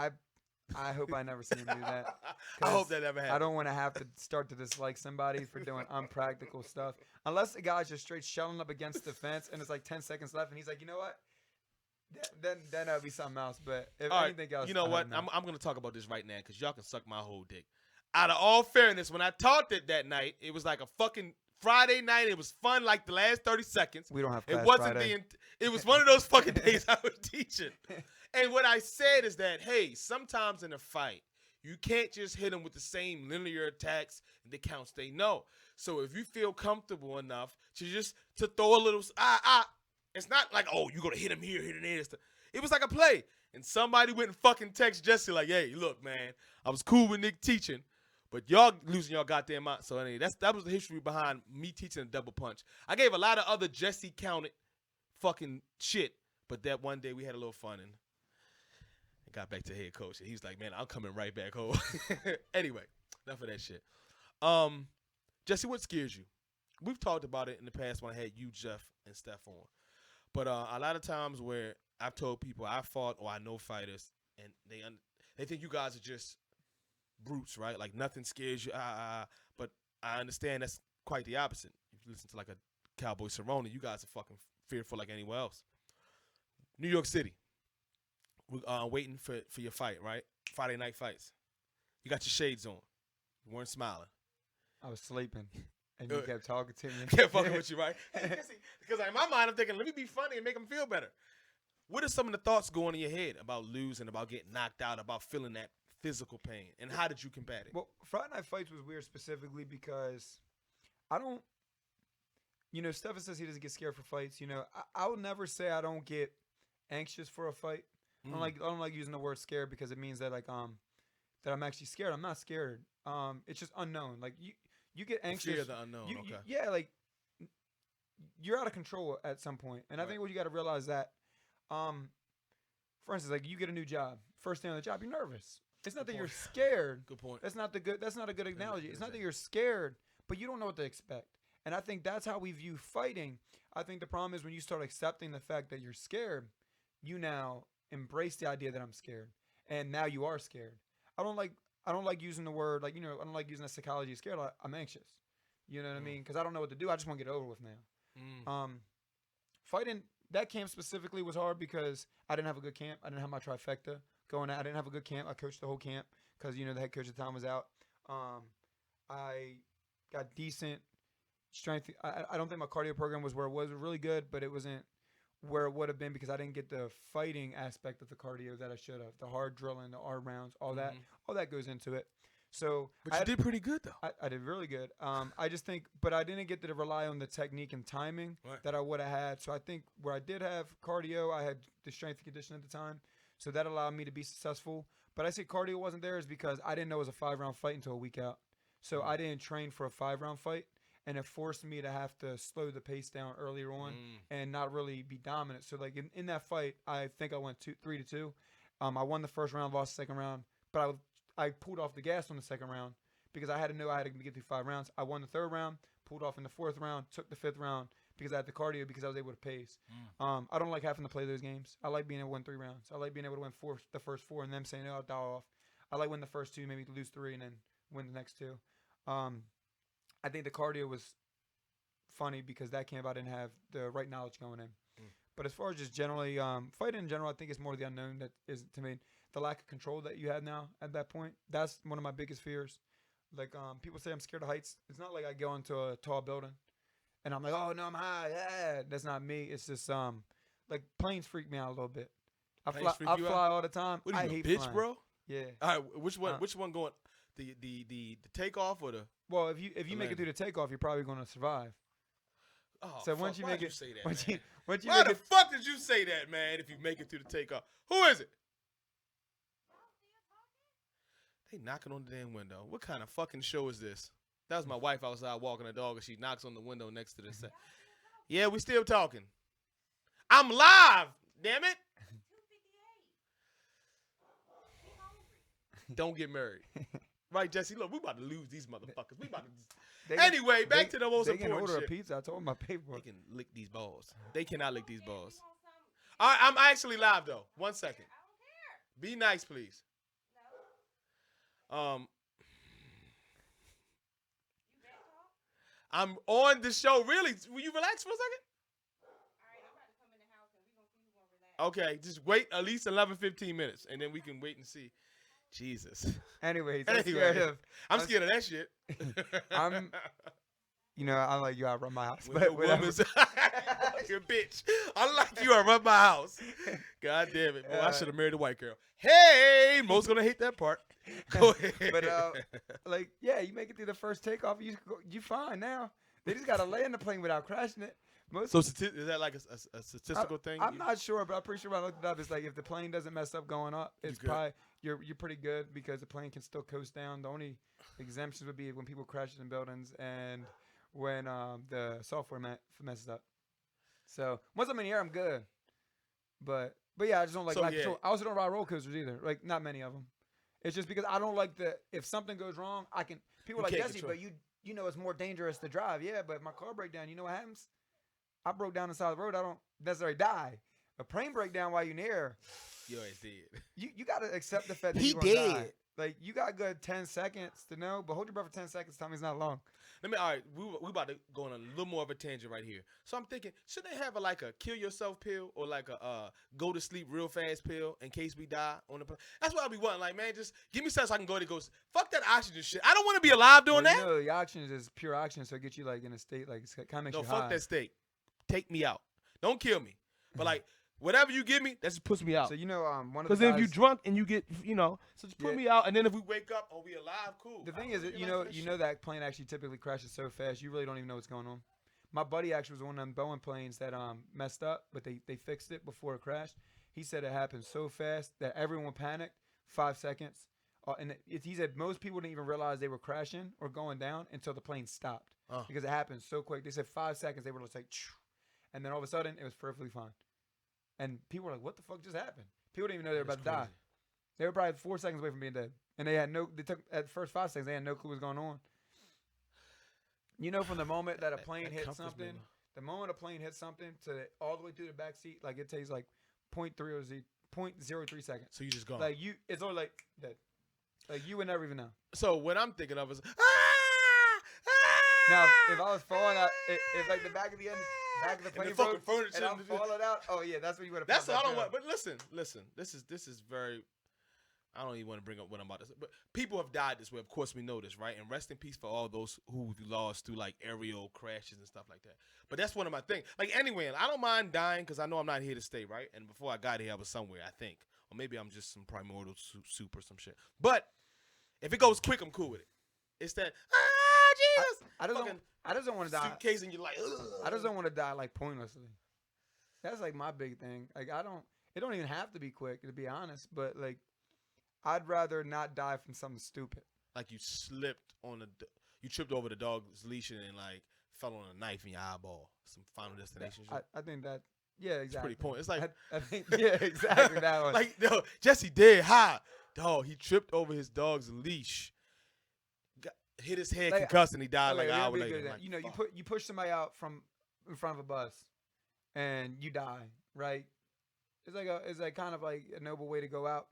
I hope I never see him do that. I hope that never happens. I don't want to have to start to dislike somebody for doing unpractical stuff. Unless the guy's just straight shelling up against the fence and it's like 10 seconds left and he's like, you know what? Then that'll be something else. But if anything else, you know what? I'm going to talk about this right now because y'all can suck my whole dick. Out of all fairness, when I taught it that night, it was like a fucking Friday night. It was fun like the last 30 seconds. We don't have class It wasn't Friday. It was one of those fucking days I was teaching. And what I said is that, hey, sometimes in a fight, you can't just hit them with the same linear attacks and the counts they know. So if you feel comfortable enough to throw a little it's not like, oh, you're gonna hit him here, hit him there. It was like a play. And somebody went and fucking text Jesse like, hey, look, man, I was cool with Nick teaching, but y'all losing y'all goddamn mind. So anyway, that was the history behind me teaching a double punch. I gave a lot of other Jesse counted fucking shit, but that one day we had a little fun and got back to head coach. And he was like, man, I'm coming right back home. Anyway, enough of that shit. Jesse, what scares you? We've talked about it in the past when I had you, Jeff, and Steph on. But a lot of times where I've told people I fought or I know fighters, and they think you guys are just brutes, right? Like nothing scares you. But I understand that's quite the opposite. If you listen to like a Cowboy Cerrone, you guys are fucking fearful like anywhere else. New York City. We're waiting for your fight, right? Friday night fights. You got your shades on. You weren't smiling. I was sleeping. And you kept talking to me. Kept fucking with you, right? Because in my mind, I'm thinking, let me be funny and make them feel better. What are some of the thoughts going in your head about losing, about getting knocked out, about feeling that physical pain? And how did you combat it? Well, Friday Night Fights was weird specifically because I don't, Stefan says he doesn't get scared for fights. I would never say I don't get anxious for a fight. I don't like using the word scared because it means that that I'm actually scared. I'm not scared. It's just unknown. Like you get anxious. Fear of the unknown. Okay. Yeah, like you're out of control at some point. And I think what you got to realize that, for instance, like you get a new job, first day on the job, you're nervous. It's not that you're scared. Good point. That's not a good analogy. It's not that you're scared, but you don't know what to expect. And I think that's how we view fighting. I think the problem is when you start accepting the fact that you're scared, you now embrace the idea that I'm scared, and now you are scared. I don't like using the word I don't like using the psychology of scared. I'm anxious. You know what I mean? Because I don't know what to do. I just want to get it over with now. Fighting that camp specifically was hard because I didn't have a good camp. I didn't have my trifecta going out. I didn't have a good camp. I coached the whole camp because the head coach at the time was out. I got decent strength. I don't think my cardio program was where it was really good, but it wasn't where it would have been because I didn't get the fighting aspect of the cardio that I should have. The hard drilling, the R rounds, all that goes into it. So, but you did pretty good though. I did really good. I just think, but I didn't get to rely on the technique and timing that I would have had. So I think where I did have cardio, I had the strength and condition at the time, so that allowed me to be successful. But I say cardio wasn't there is because I didn't know it was a 5-round fight until a week out. So I didn't train for a 5-round fight, and it forced me to have to slow the pace down earlier on and not really be dominant. So like in that fight, I think I went 3-2. I won the first round, lost the second round, but I pulled off the gas on the second round because I had to know I had to get through 5 rounds. I won the third round, pulled off in the 4th round, took the 5th round because I had the cardio because I was able to pace. I don't like having to play those games. I like being able to win 3 rounds. I like being able to win the first 4 and them saying, "Oh, I'll dial off." I like winning the first 2, maybe lose 3, and then win the next 2. I think the cardio was funny because that came about. I didn't have the right knowledge going in. But as far as just generally fighting in general, I think it's more the unknown that is to me. The lack of control that you have now at that point, that's one of my biggest fears. Like people say I'm scared of heights. It's not like I go into a tall building and I'm like, oh no, I'm high. Yeah, that's not me. It's just like planes freak me out a little bit. I fly all the time. What are you, I hate bitch, flying. bro? Yeah. All right, which one going? The takeoff or the? Well, if you make it through the takeoff, you're probably going to survive. Oh, so once you make it, say that, once man? you Why make the it, fuck did you say that, man? If you make it through the takeoff, who is it? They knocking on the damn window. What kind of fucking show is this? That was my wife outside walking the dog, and she knocks on the window next to the set. Yeah, we still talking. I'm live, damn it. Don't get married. Right, Jesse? Look, we about to lose these motherfuckers. We about to. Anyway, back to the most important shit. They can order a pizza. I told them my paperwork. They can lick these balls. They cannot lick these balls. All right, I'm actually live though. 1 second. Be nice, please. I'm on the show. Really? Will you relax for a second? All right, I'm about to come in the house and we're going to see who's going to relax. Okay, just wait at least 11, 15 minutes, and then we can wait and see. Jesus. Anyways, I'm scared of that shit. I like you. I run my house, When but the woman's you bitch. I like you. I run my house. God damn it, boy! I should have married a white girl. Hey, most gonna hate that part. Go ahead. But you make it through the first takeoff, you fine now. They just gotta land the plane without crashing it. So is that like a statistical thing? I'm not sure, but I'm pretty sure when I looked it up, it's like if the plane doesn't mess up going up, it's probably you're pretty good because the plane can still coast down. The only exemptions would be when people crash in buildings and when the software messes up. So once I'm in the air, I'm good. But yeah, I just don't like control. I also don't ride roller coasters either. Like not many of them. It's just because I don't like if something goes wrong, people are like Jesse, but you know it's more dangerous to drive. Yeah, but my car break down. You know what happens? I broke down the side of the road. I don't necessarily die. A plane breakdown while you're in the air. You always did. You got to accept the fact that he you're did. Die. Like you got good 10 seconds to know, but hold your breath for 10 seconds. Tell me it's not long. All right, we about to go on a little more of a tangent right here. So I'm thinking, should they have a kill yourself pill or like a go to sleep real fast pill in case we die on the plane? That's what I be wanting. Like, man, just give me something so I can go to go. Fuck that oxygen shit. I don't want to be alive doing that. The oxygen is pure oxygen, so it gets you like in a state like it kind of makes you high. No, fuck that state. Take me out. Don't kill me. But whatever you give me, that just puts me out. So one of the because if you drunk and you get so just put me out, and then if we wake up, we alive, cool. The thing is, that plane actually typically crashes so fast you really don't even know what's going on. My buddy actually was on one of them Boeing planes that messed up, but they fixed it before it crashed. He said it happened so fast that everyone panicked. 5 seconds, and he said most people didn't even realize they were crashing or going down until the plane stopped because it happened so quick. They said 5 seconds. They were just like, and then all of a sudden it was perfectly fine. And people were like, what the fuck just happened? People didn't even know they were about to die. They were probably 4 seconds away from being dead. And they took at the first 5 seconds, they had no clue what was going on. From the moment that a plane hits something, the moment a plane hits something to all the way through the back seat, like it takes like 0.03 seconds. So you just gone. Like it's all like dead. Like you would never even know. So what I'm thinking of is, now if I was falling out, if like the back of the plane broke and I'm falling out, oh yeah, that's what you would have. That's all I don't want. But listen. This is very. I don't even want to bring up what I'm about to say, but people have died this way. Of course, we know this, right? And rest in peace for all those who we lost through like aerial crashes and stuff like that. But that's one of my things. Like anyway, I don't mind dying because I know I'm not here to stay, right? And before I got here, I was somewhere, I think, or maybe I'm just some primordial soup or some shit. But if it goes quick, I'm cool with it. It's that Jesus. I just don't want to die. Suitcase and you're like, ugh. I just don't want to die like pointlessly. That's like my big thing. Like it don't even have to be quick to be honest, but like I'd rather not die from something stupid. Like you you tripped over the dog's leash and like fell on a knife in your eyeball. Some Final Destination shit. I think that, yeah, exactly. It's pretty point. It's like I think, yeah, exactly that one. like no, Jesse did dog. He tripped over his dog's leash, hit his head, concussed, and he died like an hour later. Like, you know, you push somebody out from in front of a bus, and you die. Right? It's like kind of like a noble way to go out.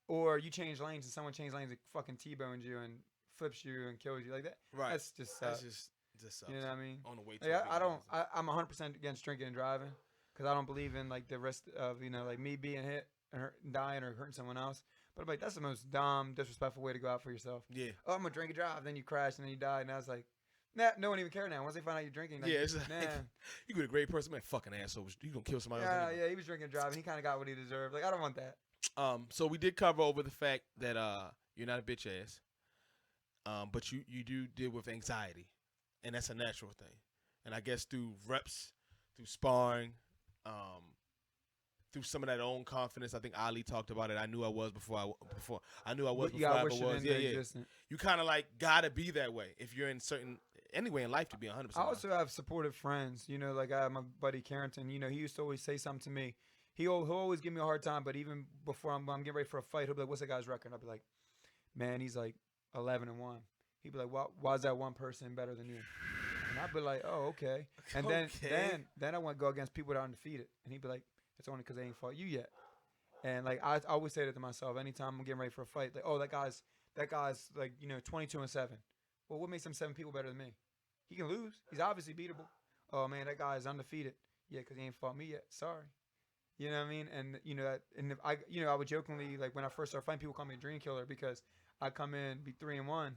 Or you change lanes and someone changes lanes and fucking T-bones you and flips you and kills you like that. Right. That's just sucks. You know what I mean? On the way to like, I'm 100% against drinking and driving because I don't believe in like the risk of, you know, like me being hit and dying or hurting someone else. But I'm like, that's the most dumb, disrespectful way to go out for yourself. Yeah. Oh, I'm going to drink and drive. Then you crash and then you die. And I was like, nah, no one even care now. Once they find out you're drinking, like, yeah, it's like, nah. You could be a great person, man. Fucking asshole. You gonna kill somebody yeah, else anyway. Yeah, he was drinking and driving. He kind of got what he deserved. Like, I don't want that. So we did cover over the fact that you're not a bitch ass, but you do deal with anxiety, and that's a natural thing. And I guess through reps, through sparring, through some of that own confidence. I think Ali talked about it. I knew I was before I knew I was before I ever was. Yeah. You kind of like gotta be that way if you're in certain anyway in life to be 100%. I also have supportive friends. You know, like I have my buddy Carrington. You know, he used to always say something to me. He'll always give me a hard time, but even before I'm getting ready for a fight, he'll be like, "What's that guy's record?" I'll be like, "Man, he's like 11-1." He'd be like, "Why is that one person better than you?" And I'd be like, "Oh, okay." And then I want to go against people that are undefeated, and he'd be like, "It's only because they ain't fought you yet." And like I always say that to myself anytime I'm getting ready for a fight, like, "Oh, that guy's like 22-7." Well, what makes them 7 people better than me? He can lose. He's obviously beatable. Oh man, that guy is undefeated. Yeah, because he ain't fought me yet. Sorry. You know what I mean? And I would jokingly, like when I first started fighting, people call me a dream killer because I come in, be 3-1,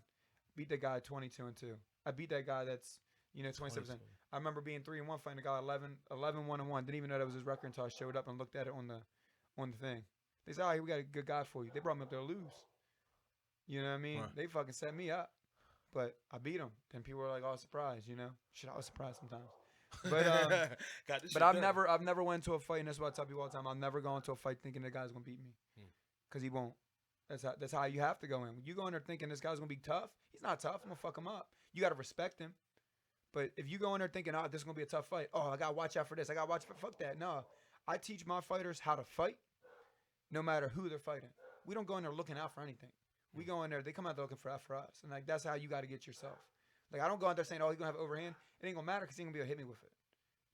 beat that guy 22-2. I beat that guy that's 27%. I remember being 3-1 fighting a guy 11-1-1. Didn't even know that was his record until I showed up and looked at it on the thing. They said, "Oh, we got a good guy for you." They brought me up there to lose. You know what I mean? Right. They fucking set me up, but I beat him. Then people were like, "Oh, surprised," you know? Shit, I was surprised sometimes. But I've never went to a fight, and that's what I tell people all the time. I'll never go into a fight thinking the guy's gonna beat me, because he won't. That's how you have to go in. When you go in there thinking this guy's gonna be tough, he's not tough. I'm gonna fuck him up. You gotta respect him. But if you go in there thinking, "Oh, this is gonna be a tough fight," "Oh, I gotta watch out for this. I gotta watch for fuck that." No, I teach my fighters how to fight, no matter who they're fighting. We don't go in there looking out for anything. We go in there, they come out there looking for us, and like that's how you got to get yourself. Like I don't go out there saying, "Oh, he's gonna have overhand." It ain't gonna matter because he ain't gonna be able to hit me with it.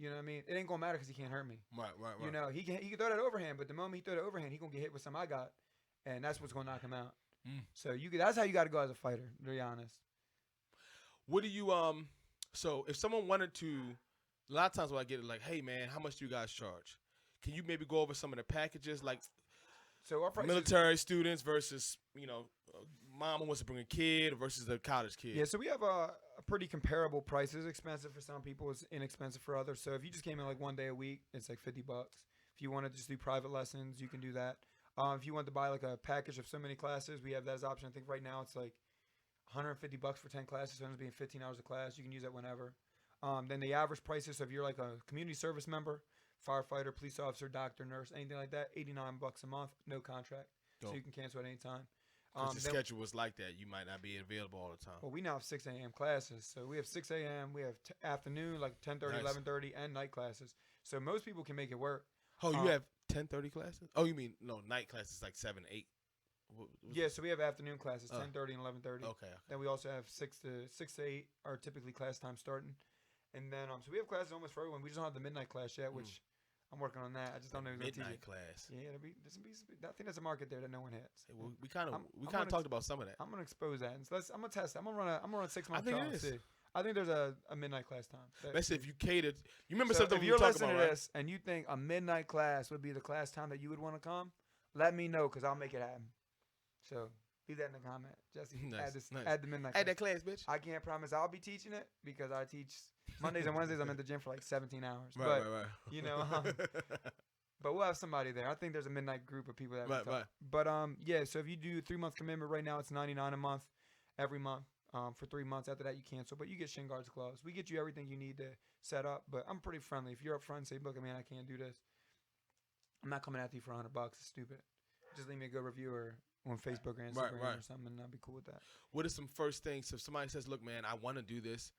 You know what I mean? It ain't gonna matter because he can't hurt me. Right. You know, he can throw that overhand, but the moment he throw the overhand, he gonna get hit with something I got, and that's what's gonna knock him out. So that's how you got to go as a fighter. To be honest. What do you So if someone wanted to, a lot of times when I get it, like, "Hey man, how much do you guys charge?" Can you maybe go over some of the packages, like so our prices, military students versus mom who wants to bring a kid versus the college kid? Yeah, so we have a pretty comparable price. It's expensive for some people, it's inexpensive for others. So if you just came in like one day a week, it's like $50. If you want to just do private lessons, you can do that. If you want to buy like a package of so many classes, we have that as an option. I think right now it's like $150 for 10 classes. So it ends up being 15 hours a class. You can use that whenever. Then the average prices, so if you're like a community service member, firefighter, police officer, doctor, nurse, anything like that, $89 a month, no contract. Dope. So you can cancel at any time. Because the schedule was like that. You might not be available all the time. Well, we now have 6 a.m. classes. So we have 6 a.m., we have afternoon, like 10:30, Nice. 11:30, and night classes. So most people can make it work. Oh, you have 10:30 classes? Oh, you mean, no, night classes like 7, 8. Yeah, so we have afternoon classes, Oh. 10:30 and 11:30. Okay. Then we also have 6 to 8 are typically class time starting. And then, so we have classes almost for everyone. We just don't have the midnight class yet, which I'm working on that. I just don't know who's going to teach Midnight it. class. Yeah, I think that's a market there that no one has. Hey, well, we kind I'm of gonna talked about some of that. I'm gonna expose that. And so I'm gonna test it. I'm gonna run a 6-month I think trial it and is. see. I think there's a midnight class time. Let's say if you catered, you remember So something if we you're were talking listening about, to right? this and you think a midnight class would be the class time that you would want to come, let me know because I'll make it happen. So leave that in the comment. Jesse, Nice, nice. add the midnight Add class. that class, bitch. I can't promise I'll be teaching it because I teach Mondays and Wednesdays. I'm at the gym for like 17 hours. Right. You know, but we'll have somebody there. I think there's a midnight group of people that we talk. Right. But yeah. So if you do 3-month commitment right now, it's $99 a month, every month. For 3 months. After that, you cancel. But you get shin guards, gloves. We get you everything you need to set up. But I'm pretty friendly. If you're up front and say, look, man, I can't do this. I'm not coming after you for $100. It's stupid. Just leave me a good review or on Facebook or Instagram or something, and I'll be cool with that. What are some first things if somebody says, "Look, man, I want to do this,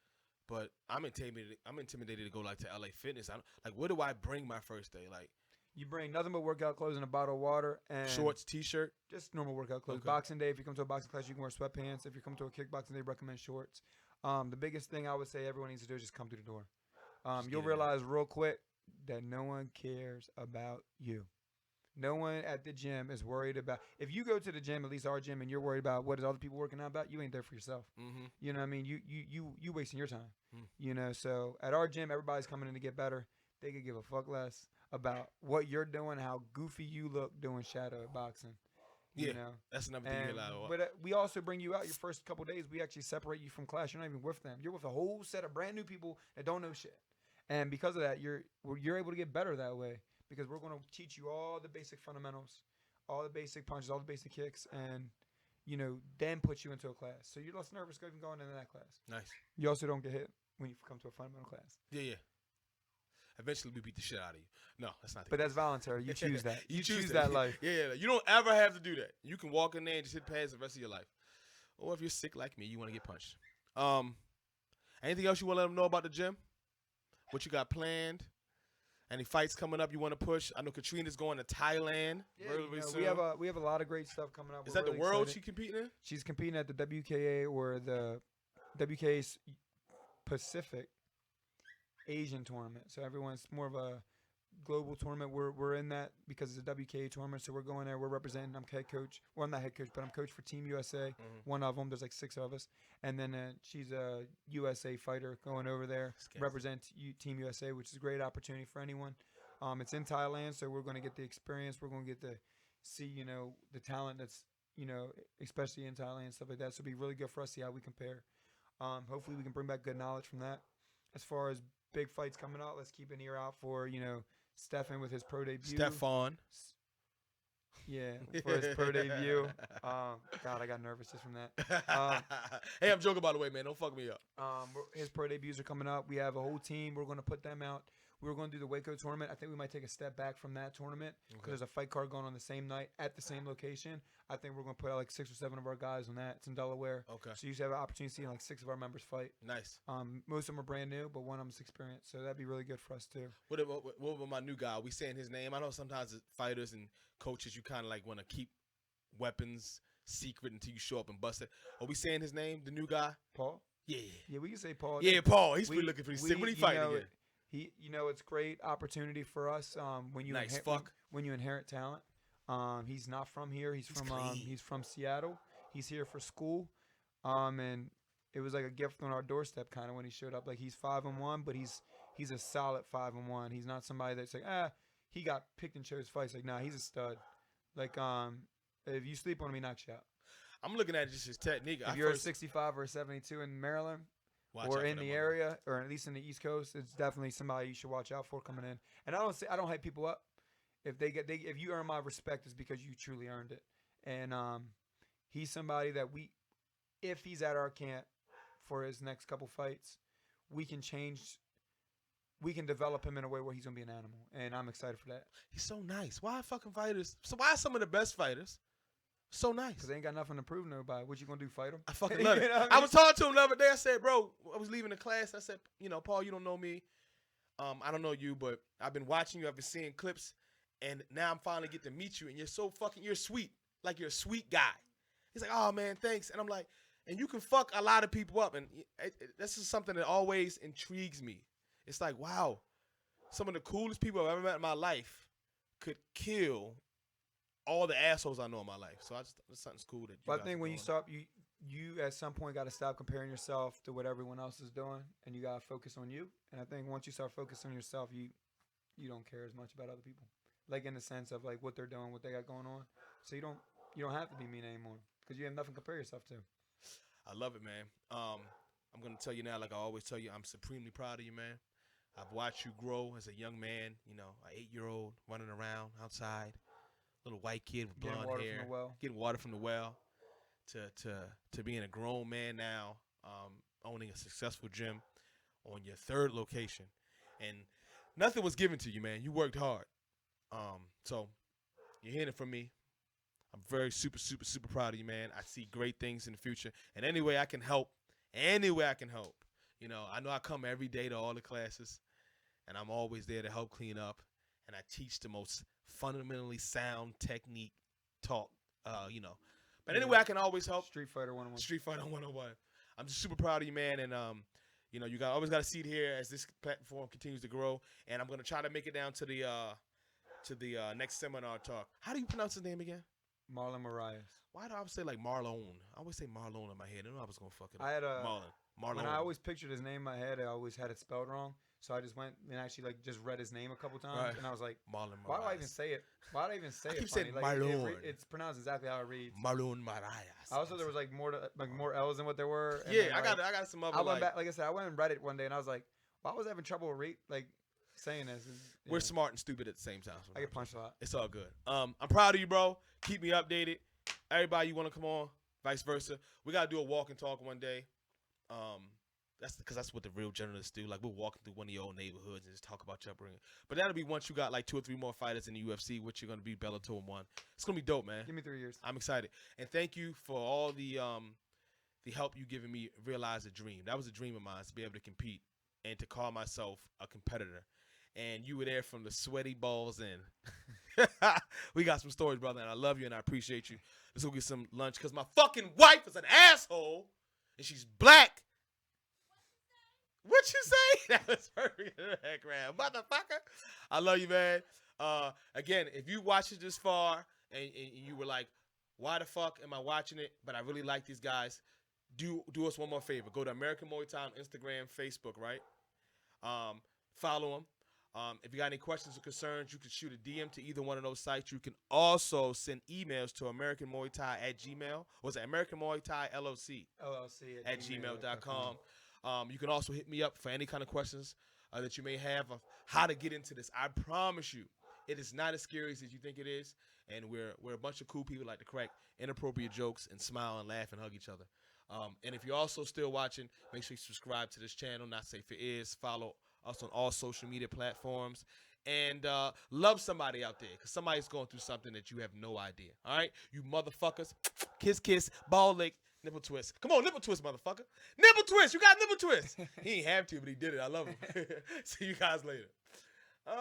but I'm intimidated. To go like to LA Fitness. What do I bring my first day? Like, you bring nothing but workout clothes and a bottle of water and shorts, t-shirt, just normal workout clothes. Okay. Boxing day, if you come to a boxing class, you can wear sweatpants. If you come to a kickboxing day, recommend shorts. The biggest thing I would say everyone needs to do is just come through the door. You'll realize real quick that no one cares about you. No one at the gym is worried about. If you go to the gym, at least our gym, and you're worried about what is other people working out about, you ain't there for yourself. Mm-hmm. You know what I mean? You wasting your time. Mm. You know, so at our gym, everybody's coming in to get better. They could give a fuck less about what you're doing, how goofy you look doing shadow boxing. You know? That's another thing you realize. But we also bring you out your first couple days. We actually separate you from class. You're not even with them. You're with a whole set of brand new people that don't know shit. And because of that, you're able to get better that way. Because we're going to teach you all the basic fundamentals, all the basic punches, all the basic kicks, and, you know, then put you into a class. So you're less nervous even going into that class. Nice. You also don't get hit when you come to a fundamental class. Yeah. Eventually, we beat the shit out of you. No, that's not the But case. that's voluntary. You choose that. You choose that life. Yeah. You don't ever have to do that. You can walk in there and just hit pads the rest of your life. Or if you're sick like me, you want to get punched. Anything else you want to let them know about the gym? What you got planned? Any fights coming up you want to push? I know Katrina's going to Thailand. Yeah, really soon. we have a lot of great stuff coming up. Is We're that the really world excited. she's competing in? She's competing at the WKA or the WKA Pacific Asian tournament. So everyone's more of a global tournament. We're in that because it's a WKA tournament. So we're going there. We're representing. I'm head coach. Well, I'm not head coach, but I'm coach for Team USA. Mm-hmm. One of them. There's like 6 of us. And then she's a USA fighter going over there, represent Team USA, which is a great opportunity for anyone. It's in Thailand, so we're going to get the experience. We're going to get to see, you know, the talent that's, you know, especially in Thailand and stuff like that. So it'll be really good for us to see how we compare. Hopefully we can bring back good knowledge from that. As far as big fights coming out, let's keep an ear out for, you know, Stefan with his pro debut. Stefan. Yeah, for his pro debut. God, I got nervous just from that. Hey, I'm joking, by the way, man. Don't fuck me up. His pro debuts are coming up. We have a whole team. We're going to put them out. We were going to do the Waco tournament. I think we might take a step back from that tournament because there's a fight card going on the same night at the same location. I think we're going to put out like 6 or 7 of our guys on that. It's in Delaware. Okay. So you should have an opportunity to see like 6 of our members fight. Nice. Most of them are brand new, but one of them's experienced. So that'd be really good for us too. What about my new guy? Are we saying his name? I know sometimes as fighters and coaches, you kind of like want to keep weapons secret until you show up and bust it. Are we saying his name, the new guy? Paul? Yeah. Yeah, we can say Paul. Yeah, Paul. He's pretty looking pretty sick. When he fighting again? You know, it's great opportunity for us when you when you inherit talent. He's not from here. He's from Seattle. He's here for school, and it was like a gift on our doorstep kind of when he showed up. Like he's 5-1, but he's a solid 5-1. He's not somebody that's like he got picked and chose fights. Like nah, he's a stud. Like if you sleep on him, he knocks you out. I'm looking at just his technique. If you're a 65 or a 72 in Maryland. Or in the area, or at least in the East Coast, it's definitely somebody you should watch out for coming in. And I don't hype people up. If you earn my respect, it's because you truly earned it. And he's somebody that if he's at our camp for his next couple fights, we can develop him in a way where he's gonna be an animal. And I'm excited for that. He's so nice. Why fucking fighters? So why are some of the best fighters so nice? Because they ain't got nothing to prove to nobody. What you gonna do, fight him? I fucking love it. I mean? I was talking to him the other day. I said, bro, I was leaving the class. I said, you know, Paul, you don't know me. I don't know you, but I've been watching you. I've been seeing clips. And now I'm finally getting to meet you. And you're sweet. Like you're a sweet guy. He's like, oh, man, thanks. And I'm like, and you can fuck a lot of people up. And this is something that always intrigues me. It's like, wow, some of the coolest people I've ever met in my life could kill all the assholes I know in my life. So it's something's cool that. But I think when you stop, you at some point got to stop comparing yourself to what everyone else is doing, and you got to focus on you. And I think once you start focusing on yourself, you don't care as much about other people, like in the sense of like what they're doing, what they got going on. So you don't you don't have to be mean anymore because you have nothing to compare yourself to. I love it, man. I'm gonna tell you now, like I always tell you, I'm supremely proud of you, man. I've watched you grow as a young man. You know, an 8-year-old running around outside, little white kid with blonde hair, getting water from the well, to being a grown man now, owning a successful gym on your 3rd location, and nothing was given to you, man. You worked hard. So you're hearing it from me. I'm very super proud of you, man. I see great things in the future, and any way I can help, you know, I know I come every day to all the classes, and I'm always there to help clean up, and I teach the most fundamentally sound technique talk, you know. But anyway, I can always help. Street Fighter 101. Street Fighter 101. I'm just super proud of you, man, and you know, you always got to see it here as this platform continues to grow, and I'm gonna try to make it down to the next seminar talk. How do you pronounce his name again? Marlon Marias. Why do I always say like Marlon? I always say Marlon in my head. I knew I was gonna fuck it up. I had Marlon. When I always pictured his name in my head, I always had it spelled wrong. So I just went and actually like just read his name a couple times, Right. and I was like, Marlon. why do I even say it? Why do I even say I it? keep funny? saying Like, Marlon. it's pronounced exactly how it reads. Marlon Marias. Also, there was like more L's than what there were. And Yeah, then, I like, got some other. I went back, like I said, I went and read it one day, and I was like, why was I having trouble saying this? We're smart and stupid at the same time. I get punched a lot. It's all good. I'm proud of you, bro. Keep me updated. Everybody, you want to come on? Vice versa. We gotta do a walk and talk one day. That's what the real journalists do. Like, we're walking through one of your old neighborhoods and just talk about your upbringing. But that'll be once you got like 2 or 3 more fighters in the UFC, which you're gonna be Bellator 1. It's gonna be dope, man. Give me 3 years. I'm excited, and thank you for all the help you given me realize a dream. That was a dream of mine, to be able to compete and to call myself a competitor. And you were there from the sweaty balls in. We got some stories, brother, and I love you and I appreciate you. Let's go get some lunch because my fucking wife is an asshole and she's black. What you say? That was perfect in the background, motherfucker. I love you, man. Again, if you watched it this far and you were like, why the fuck am I watching it? But I really like these guys. Do us one more favor. Go to American Muay Thai on Instagram, Facebook, right? Follow them. If you got any questions or concerns, you can shoot a DM to either one of those sites. You can also send emails to American Muay Thai at Gmail. Or was it American Muay Thai LLC at gmail.com. You can also hit me up for any kind of questions that you may have of how to get into this. I promise you, it is not as scary as you think it is. And we're a bunch of cool people like to crack inappropriate jokes and smile and laugh and hug each other. And if you're also still watching, make sure you subscribe to this channel, Not Safe for Ears. Follow us on all social media platforms. And love somebody out there, because somebody's going through something that you have no idea. All right? You motherfuckers. Kiss, kiss, ball lick, nipple twist. Come on, nipple twist, motherfucker. Nipple twist. You got nipple twist. He ain't have to, but he did it. I love him. See you guys later. All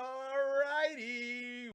righty.